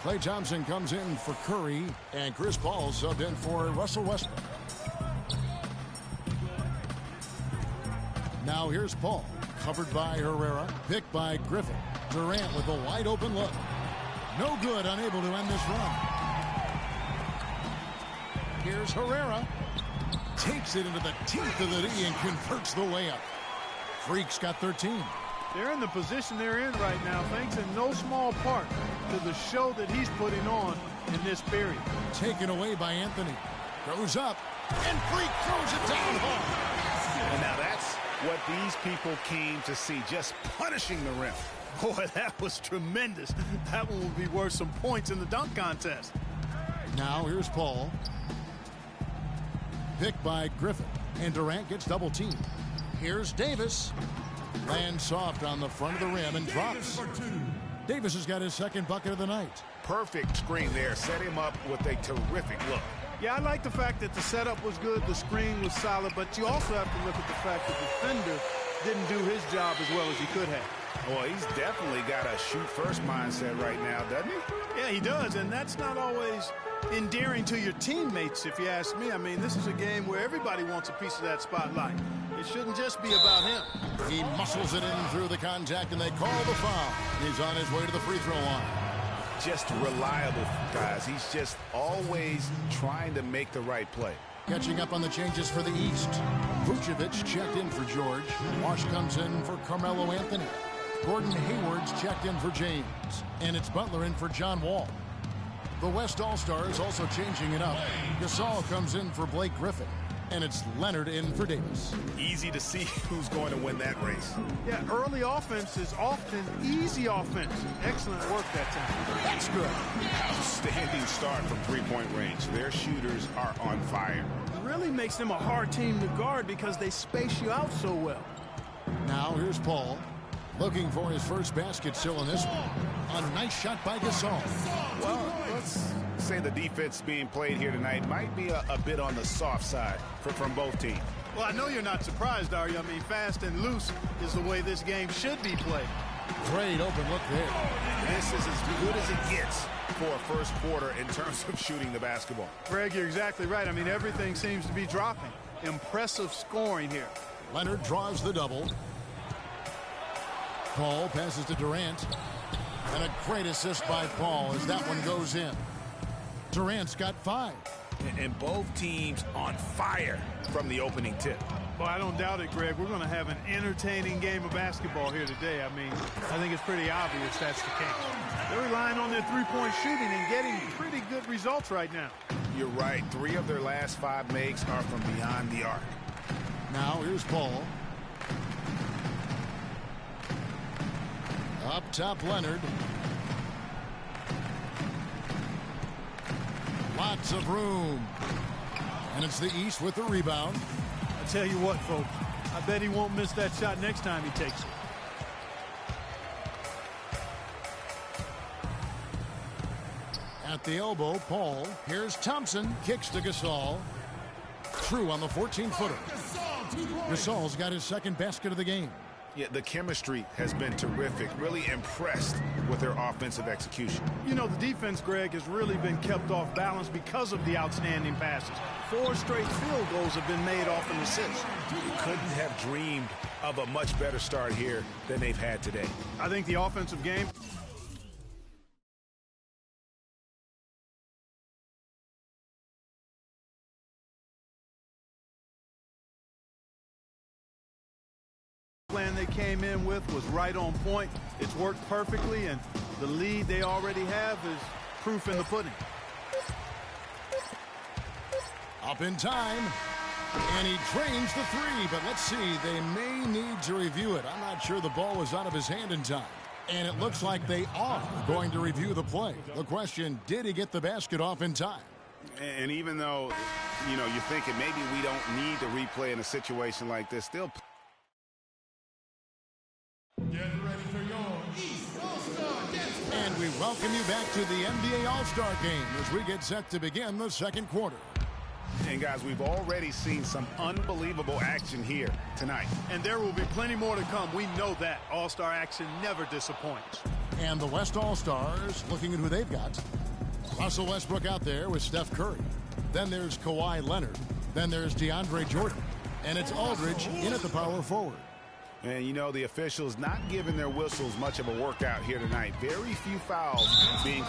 [SPEAKER 1] Klay Thompson comes in for Curry, and Chris Paul subbed in for Russell Westbrook. Now here's Paul, covered by Herrera, picked by Griffin. Durant with a wide open look. No good, unable to end this run. Here's Herrera. Takes it into the teeth of the D and converts the layup. Freak's got 13.
[SPEAKER 3] They're in the position they're in right now, thanks in no small part to the show that he's putting on in this period.
[SPEAKER 1] Taken away by Anthony. Goes up, and Freak throws it down hard.
[SPEAKER 2] And now that's what these people came to see, just punishing the rim.
[SPEAKER 3] Boy, that was tremendous. That one will be worth some points in the dunk contest.
[SPEAKER 1] Now here's Paul. Picked by Griffin, and Durant gets double teamed. Here's Davis. Lands soft on the front of the rim and drops. Davis has got his second bucket of the night.
[SPEAKER 2] Perfect screen there. Set him up with a terrific look.
[SPEAKER 3] Yeah, I like the fact that the setup was good, the screen was solid, but you also have to look at the fact that the defender didn't do his job as well as he could have.
[SPEAKER 2] Well, he's definitely got a shoot-first mindset right now, doesn't he?
[SPEAKER 3] Yeah, he does, and that's not always endearing to your teammates, if you ask me. I mean, this is a game where everybody wants a piece of that spotlight. It shouldn't just be about him.
[SPEAKER 1] He muscles it in through the contact, and they call the foul. He's on his way to the free throw line.
[SPEAKER 2] Just reliable, guys. He's just always trying to make the right play.
[SPEAKER 1] Catching up on the changes for the East. Vucevic checked in for George. Wash comes in for Carmelo Anthony. Gordon Hayward's checked in for James. And it's Butler in for John Wall. The West All-Stars also changing it up. Gasol comes in for Blake Griffin. And it's Leonard in for Davis.
[SPEAKER 2] Easy to see who's going to win that race.
[SPEAKER 3] Yeah, early offense is often easy offense. Excellent work that time.
[SPEAKER 1] That's good.
[SPEAKER 2] Outstanding start from three-point range. Their shooters are on fire.
[SPEAKER 3] It really makes them a hard team to guard because they space you out so well.
[SPEAKER 1] Now here's Paul. Looking for his first basket still in this one. A nice shot by Gasol.
[SPEAKER 2] Well, let's say the defense being played here tonight might be a bit on the soft side from both teams.
[SPEAKER 3] Well, I know you're not surprised, are you? I mean, fast and loose is the way this game should be played.
[SPEAKER 1] Great open look there.
[SPEAKER 2] This is as good as it gets for a first quarter in terms of shooting the basketball.
[SPEAKER 3] Greg, you're exactly right. I mean, everything seems to be dropping. Impressive scoring here.
[SPEAKER 1] Leonard draws the double. Paul passes to Durant. And a great assist by Paul as that one goes in. Durant's got 5.
[SPEAKER 2] And both teams on fire from the opening tip.
[SPEAKER 3] Well, I don't doubt it, Greg. We're going to have an entertaining game of basketball here today. I mean, I think it's pretty obvious that's the case. They're relying on their three-point shooting and getting pretty good results right now.
[SPEAKER 2] You're right. 3 of their last 5 makes are from beyond the arc.
[SPEAKER 1] Now here's Paul. Up top, Leonard. Lots of room. And it's the East with the rebound.
[SPEAKER 3] I tell you what, folks, I bet he won't miss that shot next time he takes it.
[SPEAKER 1] At the elbow, Paul. Here's Thompson. Kicks to Gasol. True on the 14-footer. Gasol's got his second basket of the game.
[SPEAKER 2] Yeah, the chemistry has been terrific. Really impressed with their offensive execution.
[SPEAKER 3] You know, the defense, Greg, has really been kept off balance because of the outstanding passes. 4 straight field goals have been made off an assist.
[SPEAKER 2] You couldn't have dreamed of a much better start here than they've had today.
[SPEAKER 3] I think the offensive game plan they came in with was right on point. It's worked perfectly, and the lead they already have is proof in the pudding.
[SPEAKER 1] Up in time. And he drains the 3, but let's see. They may need to review it. I'm not sure the ball was out of his hand in time. And it looks like they are going to review the play. The question, did he get the basket off in time?
[SPEAKER 2] And even though, you know, you're thinking maybe we don't need to replay in a situation like this, still.
[SPEAKER 4] Get ready for your East All-Star Dance.
[SPEAKER 1] And we welcome you back to the NBA All-Star Game as we get set to begin the second quarter.
[SPEAKER 2] And guys, we've already seen some unbelievable action here tonight.
[SPEAKER 3] And there will be plenty more to come. We know that. All-Star action never disappoints.
[SPEAKER 1] And the West All-Stars looking at who they've got. Russell Westbrook out there with Steph Curry. Then there's Kawhi Leonard. Then there's DeAndre Jordan. And it's Aldridge in at the power forward.
[SPEAKER 2] And, you know, the officials not giving their whistles much of a workout here tonight. Very few fouls being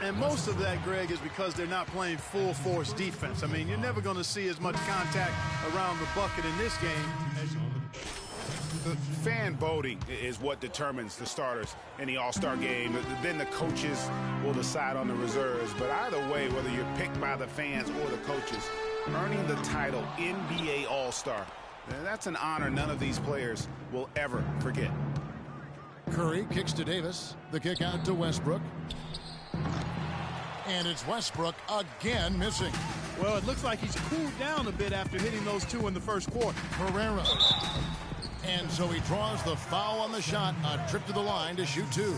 [SPEAKER 3] And most of that, Greg, is because they're not playing full force defense. I mean, you're never going to see as much contact around the bucket in this game as you...
[SPEAKER 2] The fan voting is what determines the starters in the All-Star game. Then the coaches will decide on the reserves. But either way, whether you're picked by the fans or the coaches, earning the title NBA All-Star, that's an honor none of these players will ever forget.
[SPEAKER 1] Curry kicks to Davis. The kick out to Westbrook. And it's Westbrook again missing.
[SPEAKER 3] Well, it looks like he's cooled down a bit after hitting those two in the first quarter.
[SPEAKER 1] Herrera. And so he draws the foul on the shot. A trip to the line to shoot two.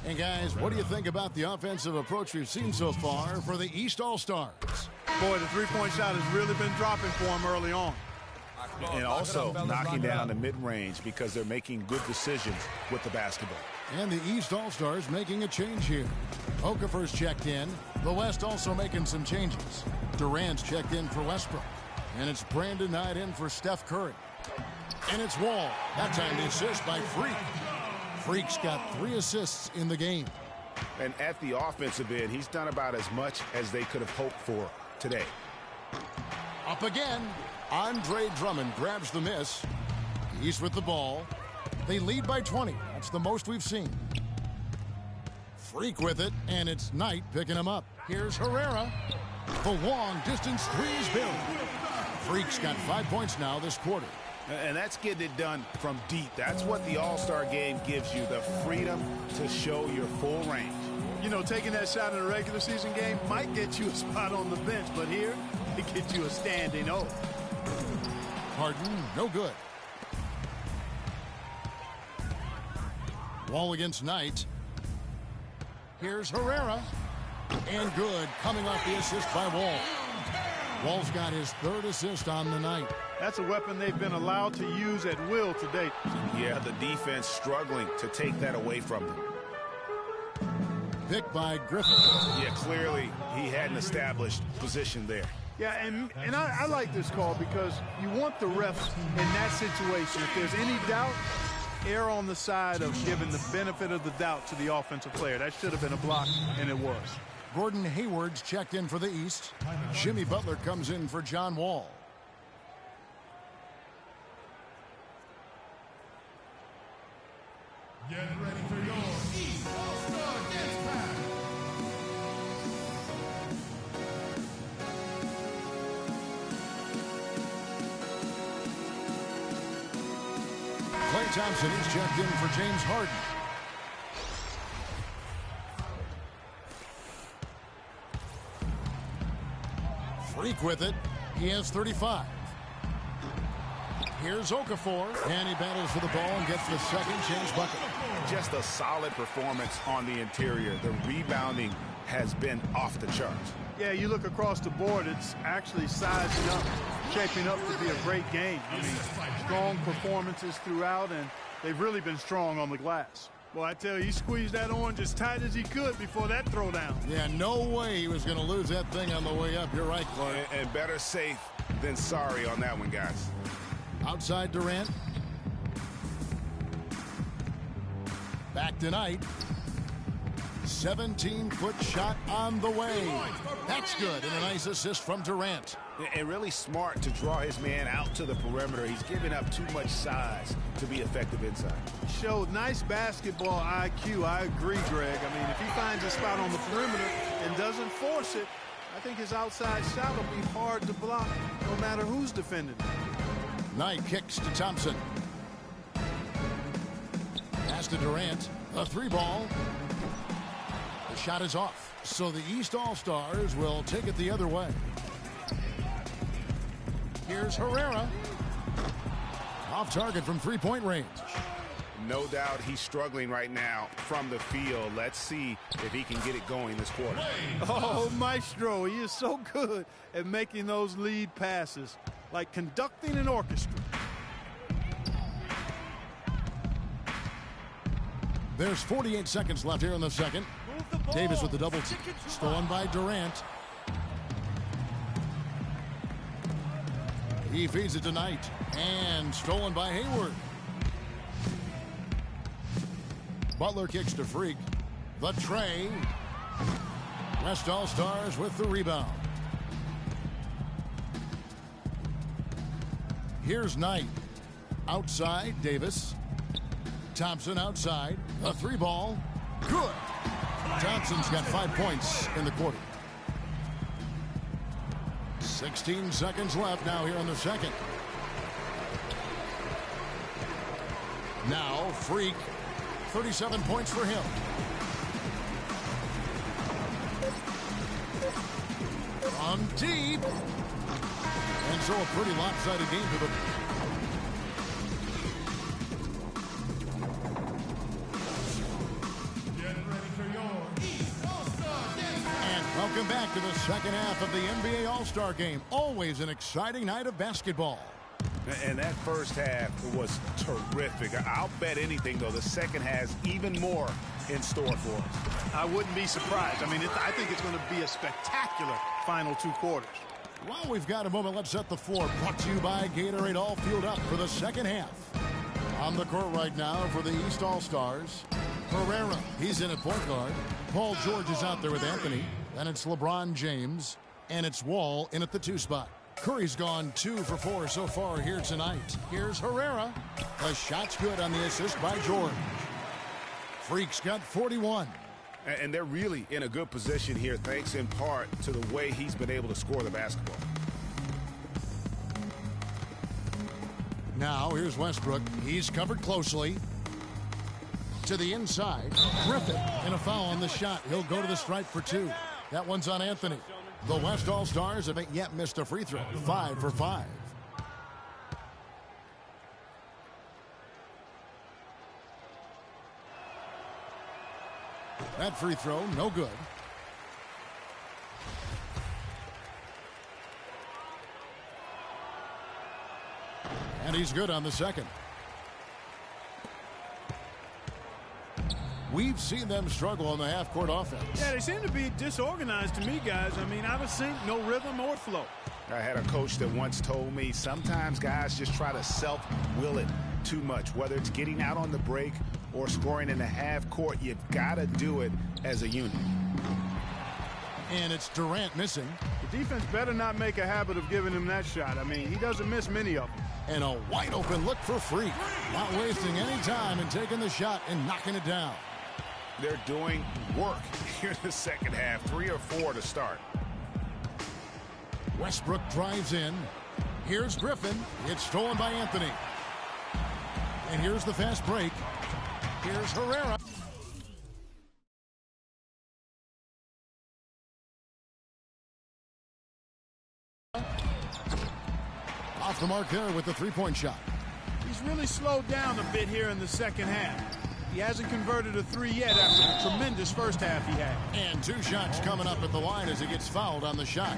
[SPEAKER 1] And guys, what do you think about the offensive approach we've seen so far for the East All-Stars?
[SPEAKER 3] Boy, the three-point shot has really been dropping for him early on.
[SPEAKER 2] And also knocking down the mid-range because they're making good decisions with the basketball.
[SPEAKER 1] And the East All-Stars making a change here. Okafor's checked in. The West also making some changes. Durant's checked in for Westbrook. And it's Brandon Knight in for Steph Curry. And it's Wall. That time the assist by Freak. Freak's got 3 assists in the game.
[SPEAKER 2] And at the offensive end, he's done about as much as they could have hoped for today.
[SPEAKER 1] Up again. Andre Drummond grabs the miss. He's with the ball. They lead by 20. That's the most we've seen. Freak with it, and it's Knight picking him up. Here's Herrera. The long distance three is Bill. Freak's got 5 points now this quarter.
[SPEAKER 2] And that's getting it done from deep. That's what the All-Star game gives you, the freedom to show your full range.
[SPEAKER 3] You know, taking that shot in a regular season game might get you a spot on the bench, but here, it gets you a standing O.
[SPEAKER 1] Harden, no good. Wall against Knight. Here's Herrera. And good, coming off the assist by Wall. Wall's got his 3rd assist on the night.
[SPEAKER 3] That's a weapon they've been allowed to use at will to date.
[SPEAKER 2] Yeah, the defense struggling to take that away from them.
[SPEAKER 1] Picked by Griffin.
[SPEAKER 2] Yeah, clearly he had an established position there.
[SPEAKER 3] Yeah, and I like this call because you want the refs in that situation. If there's any doubt, err on the side of giving the benefit of the doubt to the offensive player. That should have been a block, and it was.
[SPEAKER 1] Gordon Hayward's checked in for the East. Jimmy Butler comes in for John Wall.
[SPEAKER 4] Get ready for your East All-Star Dance Pack.
[SPEAKER 1] Klay Thompson is checked in for James Harden. Freak with it. He has 35. Here's Okafor, and he battles for the ball and gets the second chance bucket.
[SPEAKER 2] Just a solid performance on the interior. The rebounding has been off the charts.
[SPEAKER 3] Yeah, you look across the board, it's actually sizing up, shaping up to be a great game. I mean, strong performances throughout, and they've really been strong on the glass. Well, I tell you, he squeezed that orange as tight as he could before that throwdown.
[SPEAKER 1] Yeah, no way he was going to lose that thing on the way up. You're right, Clark.
[SPEAKER 2] And better safe than sorry on that one, guys.
[SPEAKER 1] Outside Durant. Back tonight. 17-foot shot on the way. That's good, and a nice assist from Durant.
[SPEAKER 2] And really smart to draw his man out to the perimeter. He's giving up too much size to be effective inside.
[SPEAKER 3] Showed nice basketball IQ. I agree, Greg. I mean, if he finds a spot on the perimeter and doesn't force it, I think his outside shot will be hard to block no matter who's defending him.
[SPEAKER 1] Knight kicks to Thompson. Pass to Durant. A 3-ball. The shot is off. So the East All-Stars will take it the other way. Here's Herrera. Off target from 3-point range.
[SPEAKER 2] No doubt he's struggling right now from the field. Let's see if he can get it going this quarter.
[SPEAKER 3] Oh, Maestro, he is so good at making those lead passes, like conducting an orchestra.
[SPEAKER 1] There's 48 seconds left here in the second. Davis with the double team. Stolen by Durant. He feeds it to Knight. And stolen by Hayward. Butler kicks to Freak. The tray. West All-Stars with the rebound. Here's Knight. Outside, Davis. Thompson outside. A 3-ball. Good. Thompson's got 5 points in the quarter. 16 seconds left now here in the second. Now, Freak. 37 points for him. From deep. And so a pretty lopsided game to the... Welcome back to the second half of the NBA All-Star Game. Always an exciting night of basketball.
[SPEAKER 2] And that first half was terrific. I'll bet anything, though, the second has even more in store for us.
[SPEAKER 3] I wouldn't be surprised. I mean, I think it's going to be a spectacular final 2 quarters.
[SPEAKER 1] While we've got a moment, let's set the floor. Brought to you by Gatorade. All fueled up for the second half. On the court right now for the East All-Stars, Herrera. He's in at point guard. Paul George is out there with Anthony. Then it's LeBron James, and it's Wall in at the 2 spot. Curry's gone 2 for 4 so far here tonight. Here's Herrera. The shot's good on the assist by George. Freak's got 41.
[SPEAKER 2] And they're really in a good position here, thanks in part to the way he's been able to score the basketball.
[SPEAKER 1] Now here's Westbrook. He's covered closely. To the inside. Griffin and a foul on the shot. He'll go to the stripe for 2. That one's on Anthony. The West All-Stars haven't yet missed a free throw. 5 for 5. That free throw, no good. And he's good on the second. We've seen them struggle on the half-court offense.
[SPEAKER 3] Yeah, they seem to be disorganized to me, guys. I mean, out of sync, no rhythm or flow.
[SPEAKER 2] I had a coach that once told me sometimes guys just try to self-will it too much. Whether it's getting out on the break or scoring in the half-court, you've got to do it as a unit.
[SPEAKER 1] And it's Durant missing.
[SPEAKER 3] The defense better not make a habit of giving him that shot. I mean, he doesn't miss many of them.
[SPEAKER 1] And a wide-open look for Freak. Not wasting any time and taking the shot and knocking it down.
[SPEAKER 2] They're doing work here in the second half. 3 or 4 to start.
[SPEAKER 1] Westbrook drives in. Here's Griffin. It's stolen by Anthony. And here's the fast break. Here's Herrera. Off the mark there with the 3-point shot.
[SPEAKER 3] He's really slowed down a bit here in the second half. He hasn't converted a 3 yet after the tremendous first half he had.
[SPEAKER 1] And 2 shots coming up at the line as he gets fouled on the shot.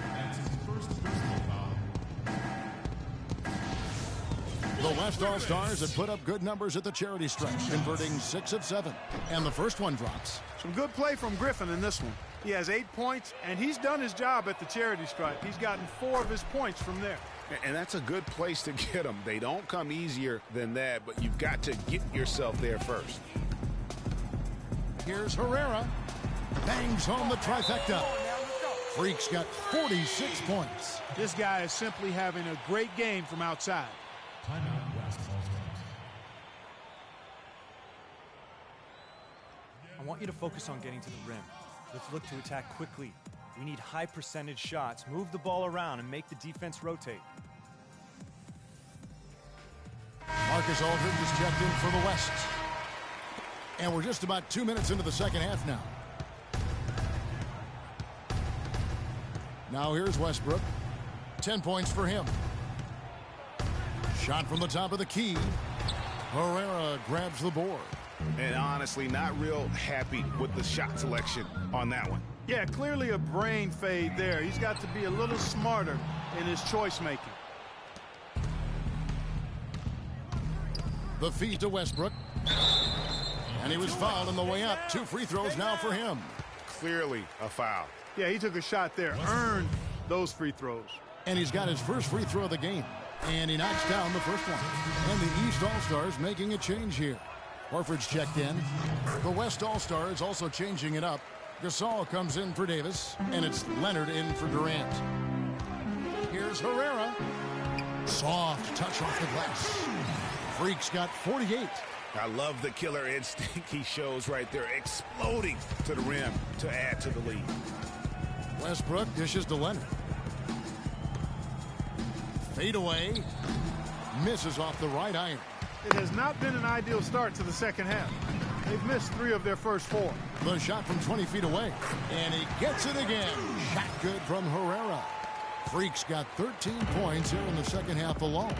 [SPEAKER 1] The West All-Stars have put up good numbers at the charity stripe, converting 6 of 7. And the first one drops.
[SPEAKER 3] Some good play from Griffin in this one. He has 8 points, and he's done his job at the charity stripe. He's gotten 4 of his points from there.
[SPEAKER 2] And that's a good place to get them. They don't come easier than that, but you've got to get yourself there first.
[SPEAKER 1] Here's Herrera. Bangs home the trifecta. Freak's got 46 points.
[SPEAKER 3] This guy is simply having a great game from outside.
[SPEAKER 14] I want you to focus on getting to the rim. Let's look to attack quickly. We need high percentage shots, move the ball around, and make the defense rotate.
[SPEAKER 1] Marcus Aldridge is checked in for the West. And we're just about 2 minutes into the second half now. Now here's Westbrook. 10 points for him. Shot from the top of the key. Herrera grabs the board.
[SPEAKER 2] And honestly, not real happy with the shot selection on that one.
[SPEAKER 3] Yeah, clearly a brain fade there. He's got to be a little smarter in his choice making.
[SPEAKER 1] The feed to Westbrook. And he was fouled on the way up. 2 free throws now for him.
[SPEAKER 2] Clearly a foul.
[SPEAKER 3] Yeah, he took a shot there, earned those free throws.
[SPEAKER 1] And he's got his first free throw of the game. And he knocks down the first one. And the East All-Stars making a change here. Horford's checked in. The West All-Stars also changing it up. Gasol comes in for Davis, and it's Leonard in for Durant. Here's Herrera. Soft touch off the glass. Freak's got 48.
[SPEAKER 2] I love the killer instinct he shows right there, exploding to the rim to add to the lead.
[SPEAKER 1] Westbrook dishes to Leonard. Fade away. Misses off the right iron.
[SPEAKER 3] It has not been an ideal start to the second half. They've missed 3 of their first 4.
[SPEAKER 1] The shot from 20 feet away. And he gets it again. Shot good from Herrera. Freak's got 13 points here in the second half alone.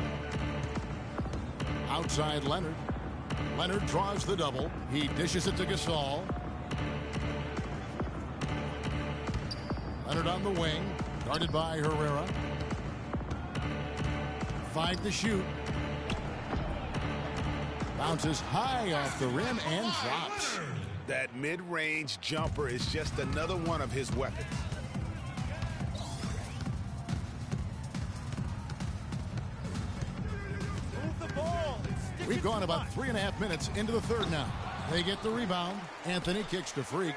[SPEAKER 1] Outside Leonard. Leonard draws the double. He dishes it to Gasol. Leonard on the wing. Guarded by Herrera. 5 to shoot. Bounces high off the rim and drops.
[SPEAKER 2] That mid-range jumper is just another one of his weapons.
[SPEAKER 1] We've gone about 3.5 minutes into the third now. They get the rebound. Anthony kicks to Freak.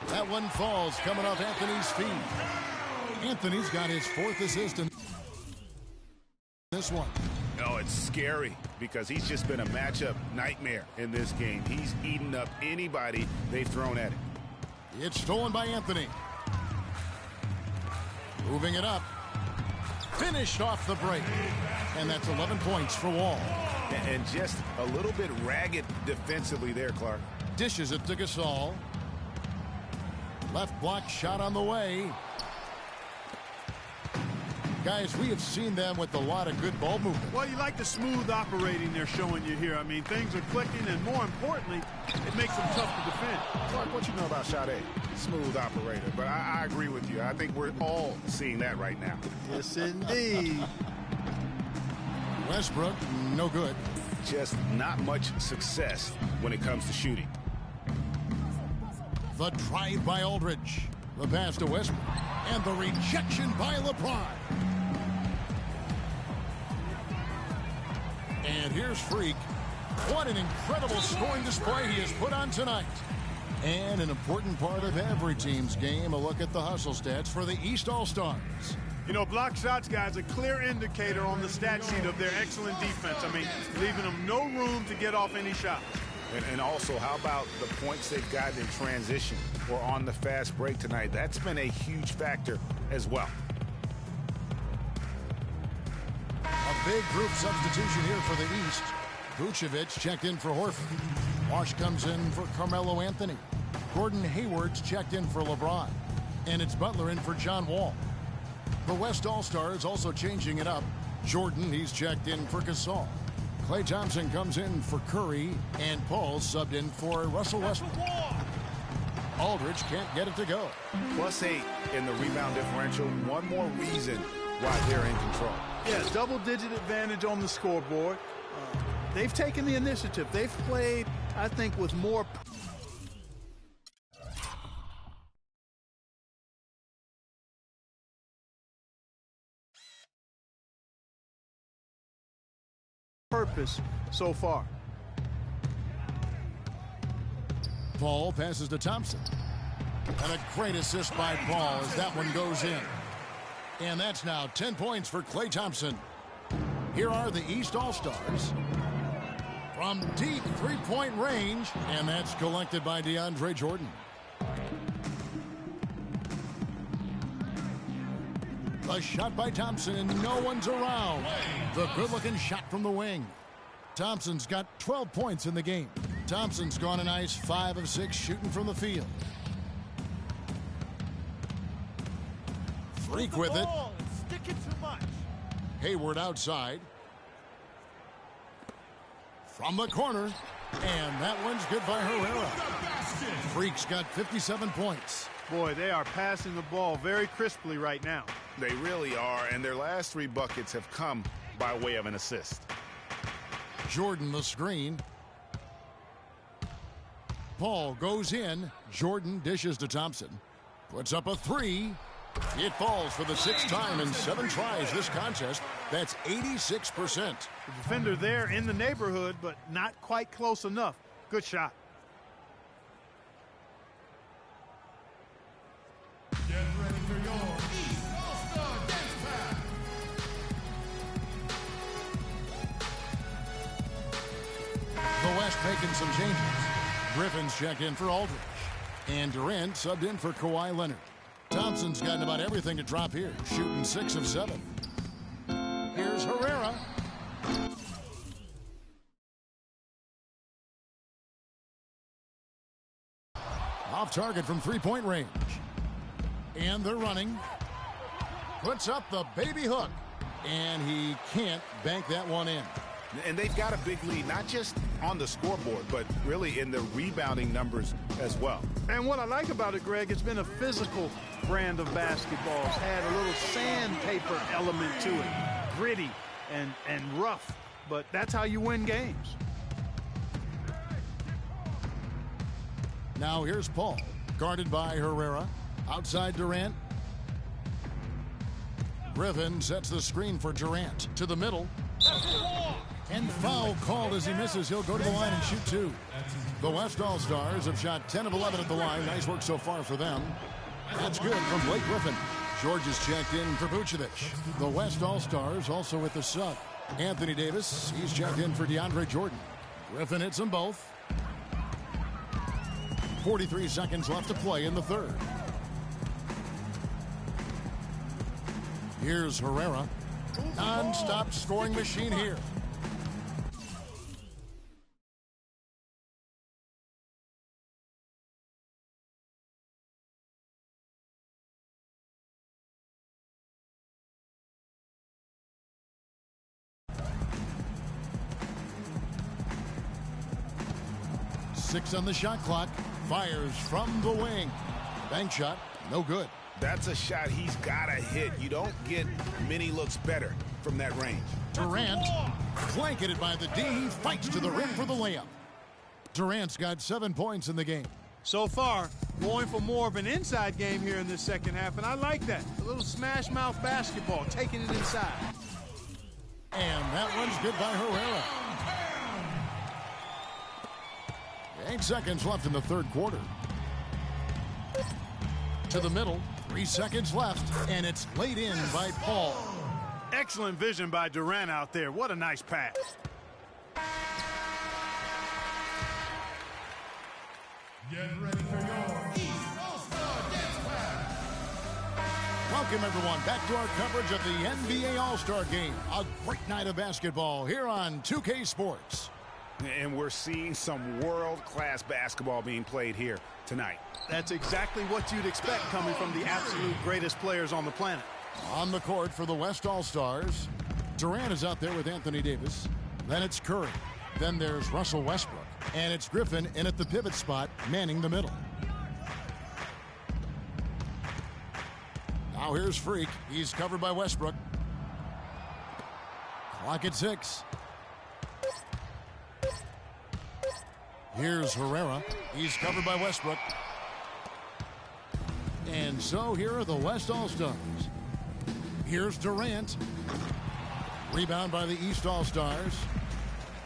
[SPEAKER 1] That one falls coming off Anthony's feet. Anthony's got his 4th assist in this one.
[SPEAKER 2] Oh, it's scary because he's just been a matchup nightmare in this game. He's eaten up anybody they've thrown at him.
[SPEAKER 1] It's stolen by Anthony. Moving it up. Finished off the break. And that's 11 points for Wall.
[SPEAKER 2] And just a little bit ragged defensively there, Clark.
[SPEAKER 1] Dishes it to Gasol. Left block shot on the way. Guys, we have seen them with a lot of good ball movement.
[SPEAKER 3] Well, you like the smooth operating they're showing you here. I mean, things are clicking, and more importantly, it makes them tough to defend.
[SPEAKER 2] Clark, what you know about Sade? Smooth operator. But I agree with you. I think we're all seeing that right now.
[SPEAKER 3] Yes, indeed.
[SPEAKER 1] Westbrook, no good.
[SPEAKER 2] Just not much success when it comes to shooting.
[SPEAKER 1] The drive by Aldridge. The pass to Westbrook. And the rejection by LeBron. And here's Freak. What an incredible scoring display he has put on tonight. And an important part of every team's game, a look at the hustle stats for the East All-Stars.
[SPEAKER 3] You know, block shots, guys, a clear indicator on the stat sheet of their excellent defense. I mean, leaving them no room to get off any shots.
[SPEAKER 2] And also, how about the points they've gotten in transition or on the fast break tonight? That's been a huge factor as well.
[SPEAKER 1] A big group substitution here for the East. Vucevic checked in for Horford. Wash comes in for Carmelo Anthony. Gordon Hayward's checked in for LeBron. And it's Butler in for John Wall. The West All-Stars also changing it up. Jordan, he's checked in for Gasol. Klay Thompson comes in for Curry, and Paul subbed in for Russell Westbrook. Aldridge can't get it to go.
[SPEAKER 2] +8 in the rebound differential. One more reason why they're in control.
[SPEAKER 3] Yeah, double-digit advantage on the scoreboard. They've taken the initiative. They've played, I think, with more purpose so far.
[SPEAKER 1] Paul passes to Thompson. And a great assist by Paul as that one goes in. And that's now 10 points for Klay Thompson. Here are the East All-Stars. From deep three-point range, and that's collected by DeAndre Jordan. A shot by Thompson, and no one's around. The good-looking shot from the wing. Thompson's got 12 points in the game. Thompson's gone a nice 5 of 6 shooting from the field. Freak with it.
[SPEAKER 3] Stick it too much.
[SPEAKER 1] Hayward outside. From the corner. And that one's good by Herrera. Freak's got 57 points.
[SPEAKER 3] Boy, they are passing the ball very crisply right now.
[SPEAKER 2] They really are, and their last 3 buckets have come by way of an assist.
[SPEAKER 1] Jordan the screen. Paul goes in. Jordan dishes to Thompson. Puts up a 3. It falls for the 6th time in 7 tries this contest. That's 86%.
[SPEAKER 3] The defender there in the neighborhood, but not quite close enough. Good shot.
[SPEAKER 4] Get ready for your East All-Star Dance Pack.
[SPEAKER 1] The West making some changes. Griffin's checked in for Aldridge. And Durant subbed in for Kawhi Leonard. Thompson's gotten about everything to drop here, shooting 6 of 7. Here's Herrera. Off target from 3-point range. And they're running. Puts up the baby hook. And he can't bank that one in.
[SPEAKER 2] And they've got a big lead, not just on the scoreboard, but really in the rebounding numbers as well.
[SPEAKER 3] And what I like about it, Greg, it's been a physical brand of basketball. It's had a little sandpaper element to it. Gritty and rough. But that's how you win games.
[SPEAKER 1] Now here's Paul, guarded by Herrera. Outside Durant. Griffin sets the screen for Durant. To the middle. And foul called as he misses. He'll go to the line and shoot 2. The West All-Stars have shot 10 of 11 at the line. Nice work so far for them. That's good from Blake Griffin. George is checked in for Vucevic. The West All-Stars also with the sub. Anthony Davis, he's checked in for DeAndre Jordan. Griffin hits them both. 43 seconds left to play in the third. Here's Herrera. Non-stop scoring machine here. Six on the shot clock. Fires from the wing. Bank shot, no good.
[SPEAKER 2] That's a shot he's got to hit. You don't get many looks better from that range.
[SPEAKER 1] Durant, blanketed by the D. He fights to the rim for the layup. Durant's got 7 points in the game.
[SPEAKER 3] So far, going for more of an inside game here in this second half, and I like that. A little smash mouth basketball, taking it inside.
[SPEAKER 1] And that one's good by Herrera. 8 seconds left in the third quarter. To the middle, 3 seconds left, and it's laid in by Paul.
[SPEAKER 3] Excellent vision by Durant out there. What a nice pass.
[SPEAKER 4] Get ready for your East All-Star Dance Pack.
[SPEAKER 1] Welcome, everyone, back to our coverage of the NBA All-Star Game. A great night of basketball here on 2K Sports.
[SPEAKER 2] And we're seeing some world-class basketball being played here tonight.
[SPEAKER 3] That's exactly what you'd expect coming from the absolute greatest players on the planet.
[SPEAKER 1] On the court for the West All-Stars, Durant is out there with Anthony Davis. Then it's Curry. Then there's Russell Westbrook. And it's Griffin in at the pivot spot, manning the middle. Now here's Freak. He's covered by Westbrook. Clock at 6. Here's Herrera. He's covered by Westbrook. And so here are the West All-Stars. Here's Durant. Rebound by the East All-Stars.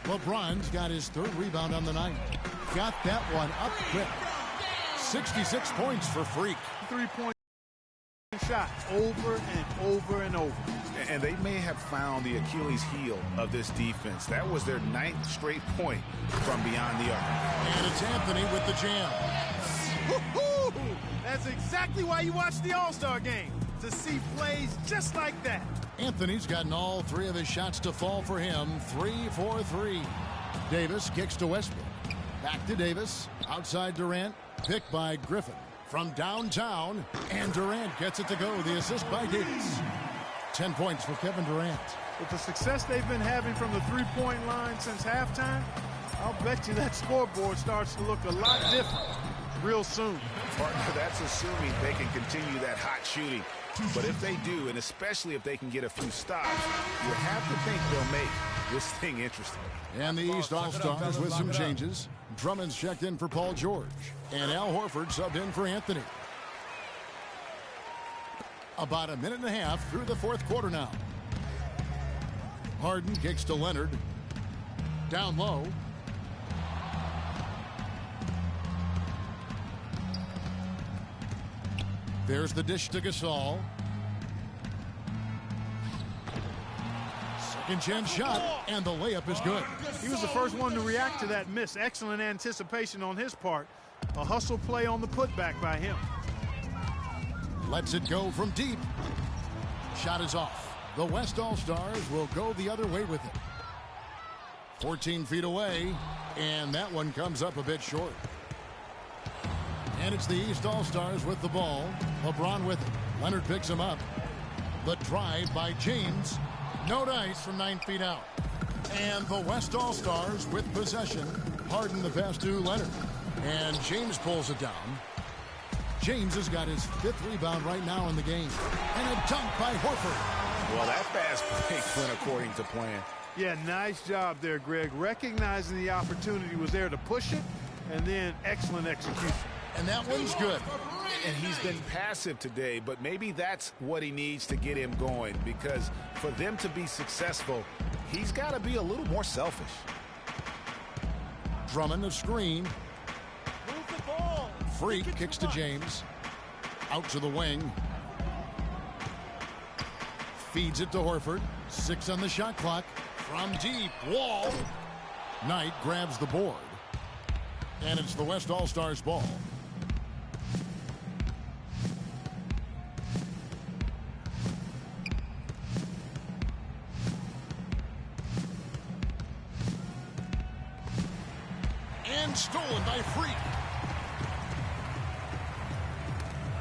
[SPEAKER 1] LeBron's got his 3rd rebound on the night. Got that one up quick. 66 points for Freak.
[SPEAKER 3] 3-point shot over and over and over.
[SPEAKER 2] And they may have found the Achilles heel of this defense. That was their 9th straight point from beyond the arc.
[SPEAKER 1] And it's Anthony with the jam.
[SPEAKER 3] Woo-hoo! That's exactly why you watch the All-Star Game, to see plays just like that.
[SPEAKER 1] Anthony's gotten all 3 of his shots to fall for him. 3 for 3. Davis kicks to Westbrook. Back to Davis. Outside Durant. Picked by Griffin. From downtown. And Durant gets it to go. The assist by Davis. 10 points for Kevin Durant.
[SPEAKER 3] With the success they've been having from the 3-point line since halftime, I'll bet you that scoreboard starts to look a lot different real soon.
[SPEAKER 2] Partner, that's assuming they can continue that hot shooting. But if they do, and especially if they can get a few stops, you have to think they'll make this thing interesting.
[SPEAKER 1] And the East All-Stars with some changes. Drummond's checked in for Paul George. And Al Horford subbed in for Anthony. About a minute and a half through the fourth quarter now. Harden kicks to Leonard. Down low. There's the dish to Gasol. Second chance shot, and the layup is good.
[SPEAKER 3] He was the first one to react to that miss. Excellent anticipation on his part. A hustle play on the putback by him.
[SPEAKER 1] Lets it go from deep. Shot is off. The West All-Stars will go the other way with it. 14 feet away, and that one comes up a bit short. And it's the East All-Stars with the ball. LeBron with it. Leonard picks him up. The drive by James. No dice from 9 feet out. And the West All-Stars with possession. Harden the pass to Leonard. And James pulls it down. James has got his 5th rebound right now in the game. And a dunk by Horford.
[SPEAKER 2] Well, that fast break went according to plan.
[SPEAKER 3] Yeah, nice job there, Greg. Recognizing the opportunity was there to push it, and then excellent execution.
[SPEAKER 1] And that one's good.
[SPEAKER 2] And he's been passive today, but maybe that's what he needs to get him going, because for them to be successful, he's got to be a little more selfish.
[SPEAKER 1] Drummond a screen. Freak kicks to James. Out to the wing. Feeds it to Horford. 6 on the shot clock. From deep. Wall. Knight grabs the board. And it's the West All-Stars ball. And stolen by Freak.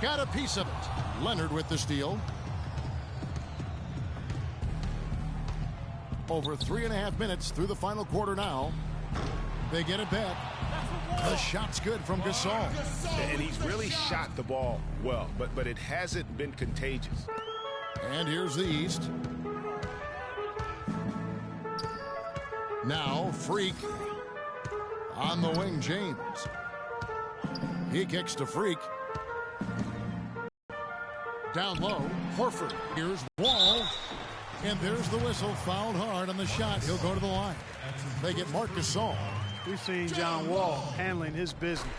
[SPEAKER 1] Got a piece of it. Leonard with the steal. Over 3.5 minutes through the final quarter now. They get it back. The shot's good from Gasol.
[SPEAKER 2] And he's really shot the ball well, but it hasn't been contagious.
[SPEAKER 1] And here's the East. Now Freak. On the wing, James. He kicks to Freak. Down low, Horford. Here's Wall. And there's the whistle. Fouled hard on the shot. He'll go to the line. They get Marc Gasol.
[SPEAKER 3] We've seen John Wall handling his business.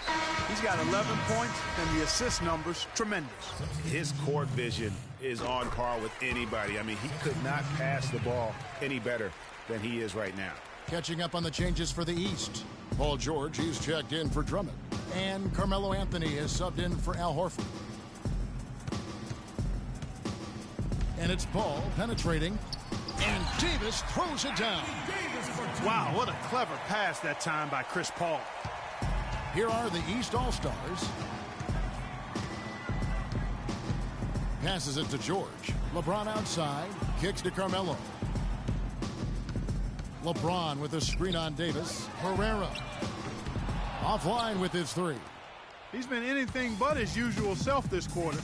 [SPEAKER 3] He's got 11 points, and the assist numbers, tremendous.
[SPEAKER 2] His court vision is on par with anybody. I mean, he could not pass the ball any better than he is right now.
[SPEAKER 1] Catching up on the changes for the East. Paul George, he's checked in for Drummond. And Carmelo Anthony has subbed in for Al Horford. And it's Paul penetrating. And Davis throws it down.
[SPEAKER 3] Wow, what a clever pass that time by Chris Paul.
[SPEAKER 1] Here are the East All-Stars. Passes it to George. LeBron outside. Kicks to Carmelo. LeBron with a screen on Davis. Herrera. Offline with his 3.
[SPEAKER 3] He's been anything but his usual self this quarter.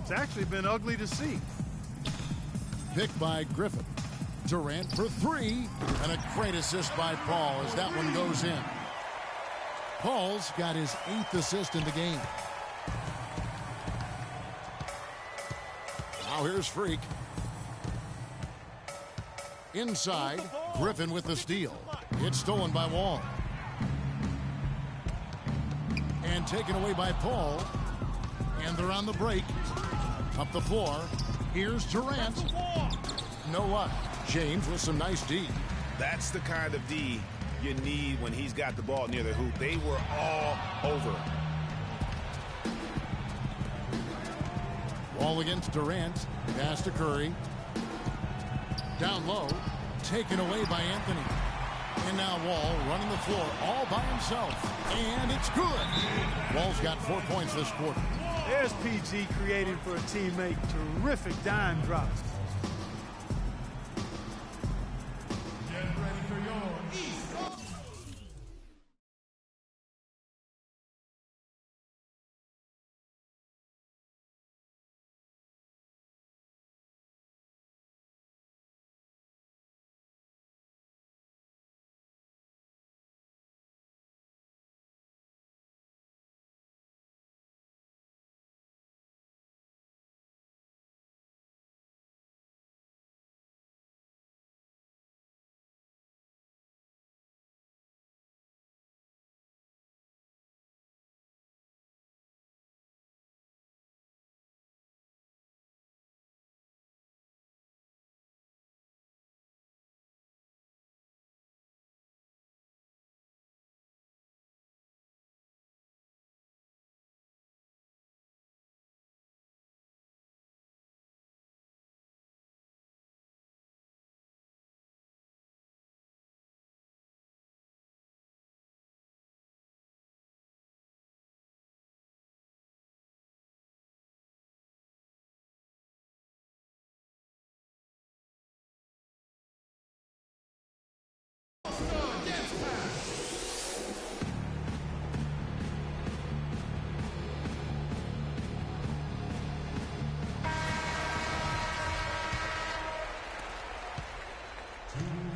[SPEAKER 3] It's actually been ugly to see.
[SPEAKER 1] Picked by Griffin. Durant for 3. And a great assist by Paul as that one goes in. Paul's got his 8th assist in the game. Now here's Freak. Inside, Griffin with the steal. It's stolen by Wall. And taken away by Paul. And they're on the break. Up the floor. Here's Durant. No luck. James with some nice D.
[SPEAKER 2] That's the kind of D you need when he's got the ball near the hoop. They were all over.
[SPEAKER 1] Wall against Durant. Pass to Curry. Down low. Taken away by Anthony. And now Wall running the floor all by himself. And it's good. Wall's got 4 points this quarter.
[SPEAKER 3] There's PG creating for a teammate. Terrific dime drops.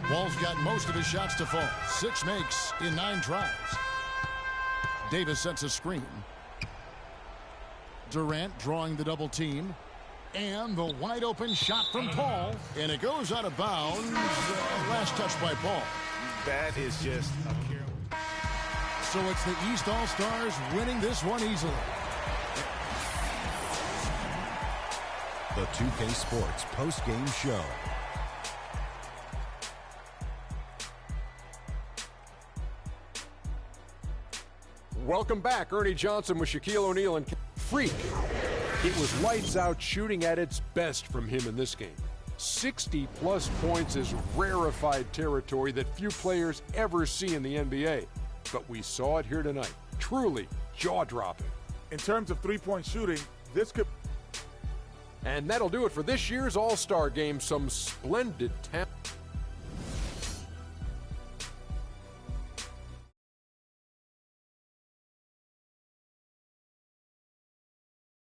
[SPEAKER 1] Ball's got most of his shots to fall. 6 makes in 9 tries. Davis sets a screen. Durant drawing the double team. And the wide open shot from Paul. And it goes out of bounds. Last touch by Paul.
[SPEAKER 2] That is just a careless.
[SPEAKER 1] So it's the East All-Stars winning this one easily.
[SPEAKER 5] The 2K Sports post-game show.
[SPEAKER 7] Welcome back. Ernie Johnson with Shaquille O'Neal and Freak. It was lights out shooting at its best from him in this game. 60-plus points is rarefied territory that few players ever see in the NBA. But we saw it here tonight. Truly jaw-dropping.
[SPEAKER 8] In terms of three-point shooting, this could...
[SPEAKER 7] And that'll do it for this year's All-Star Game. Some splendid talent.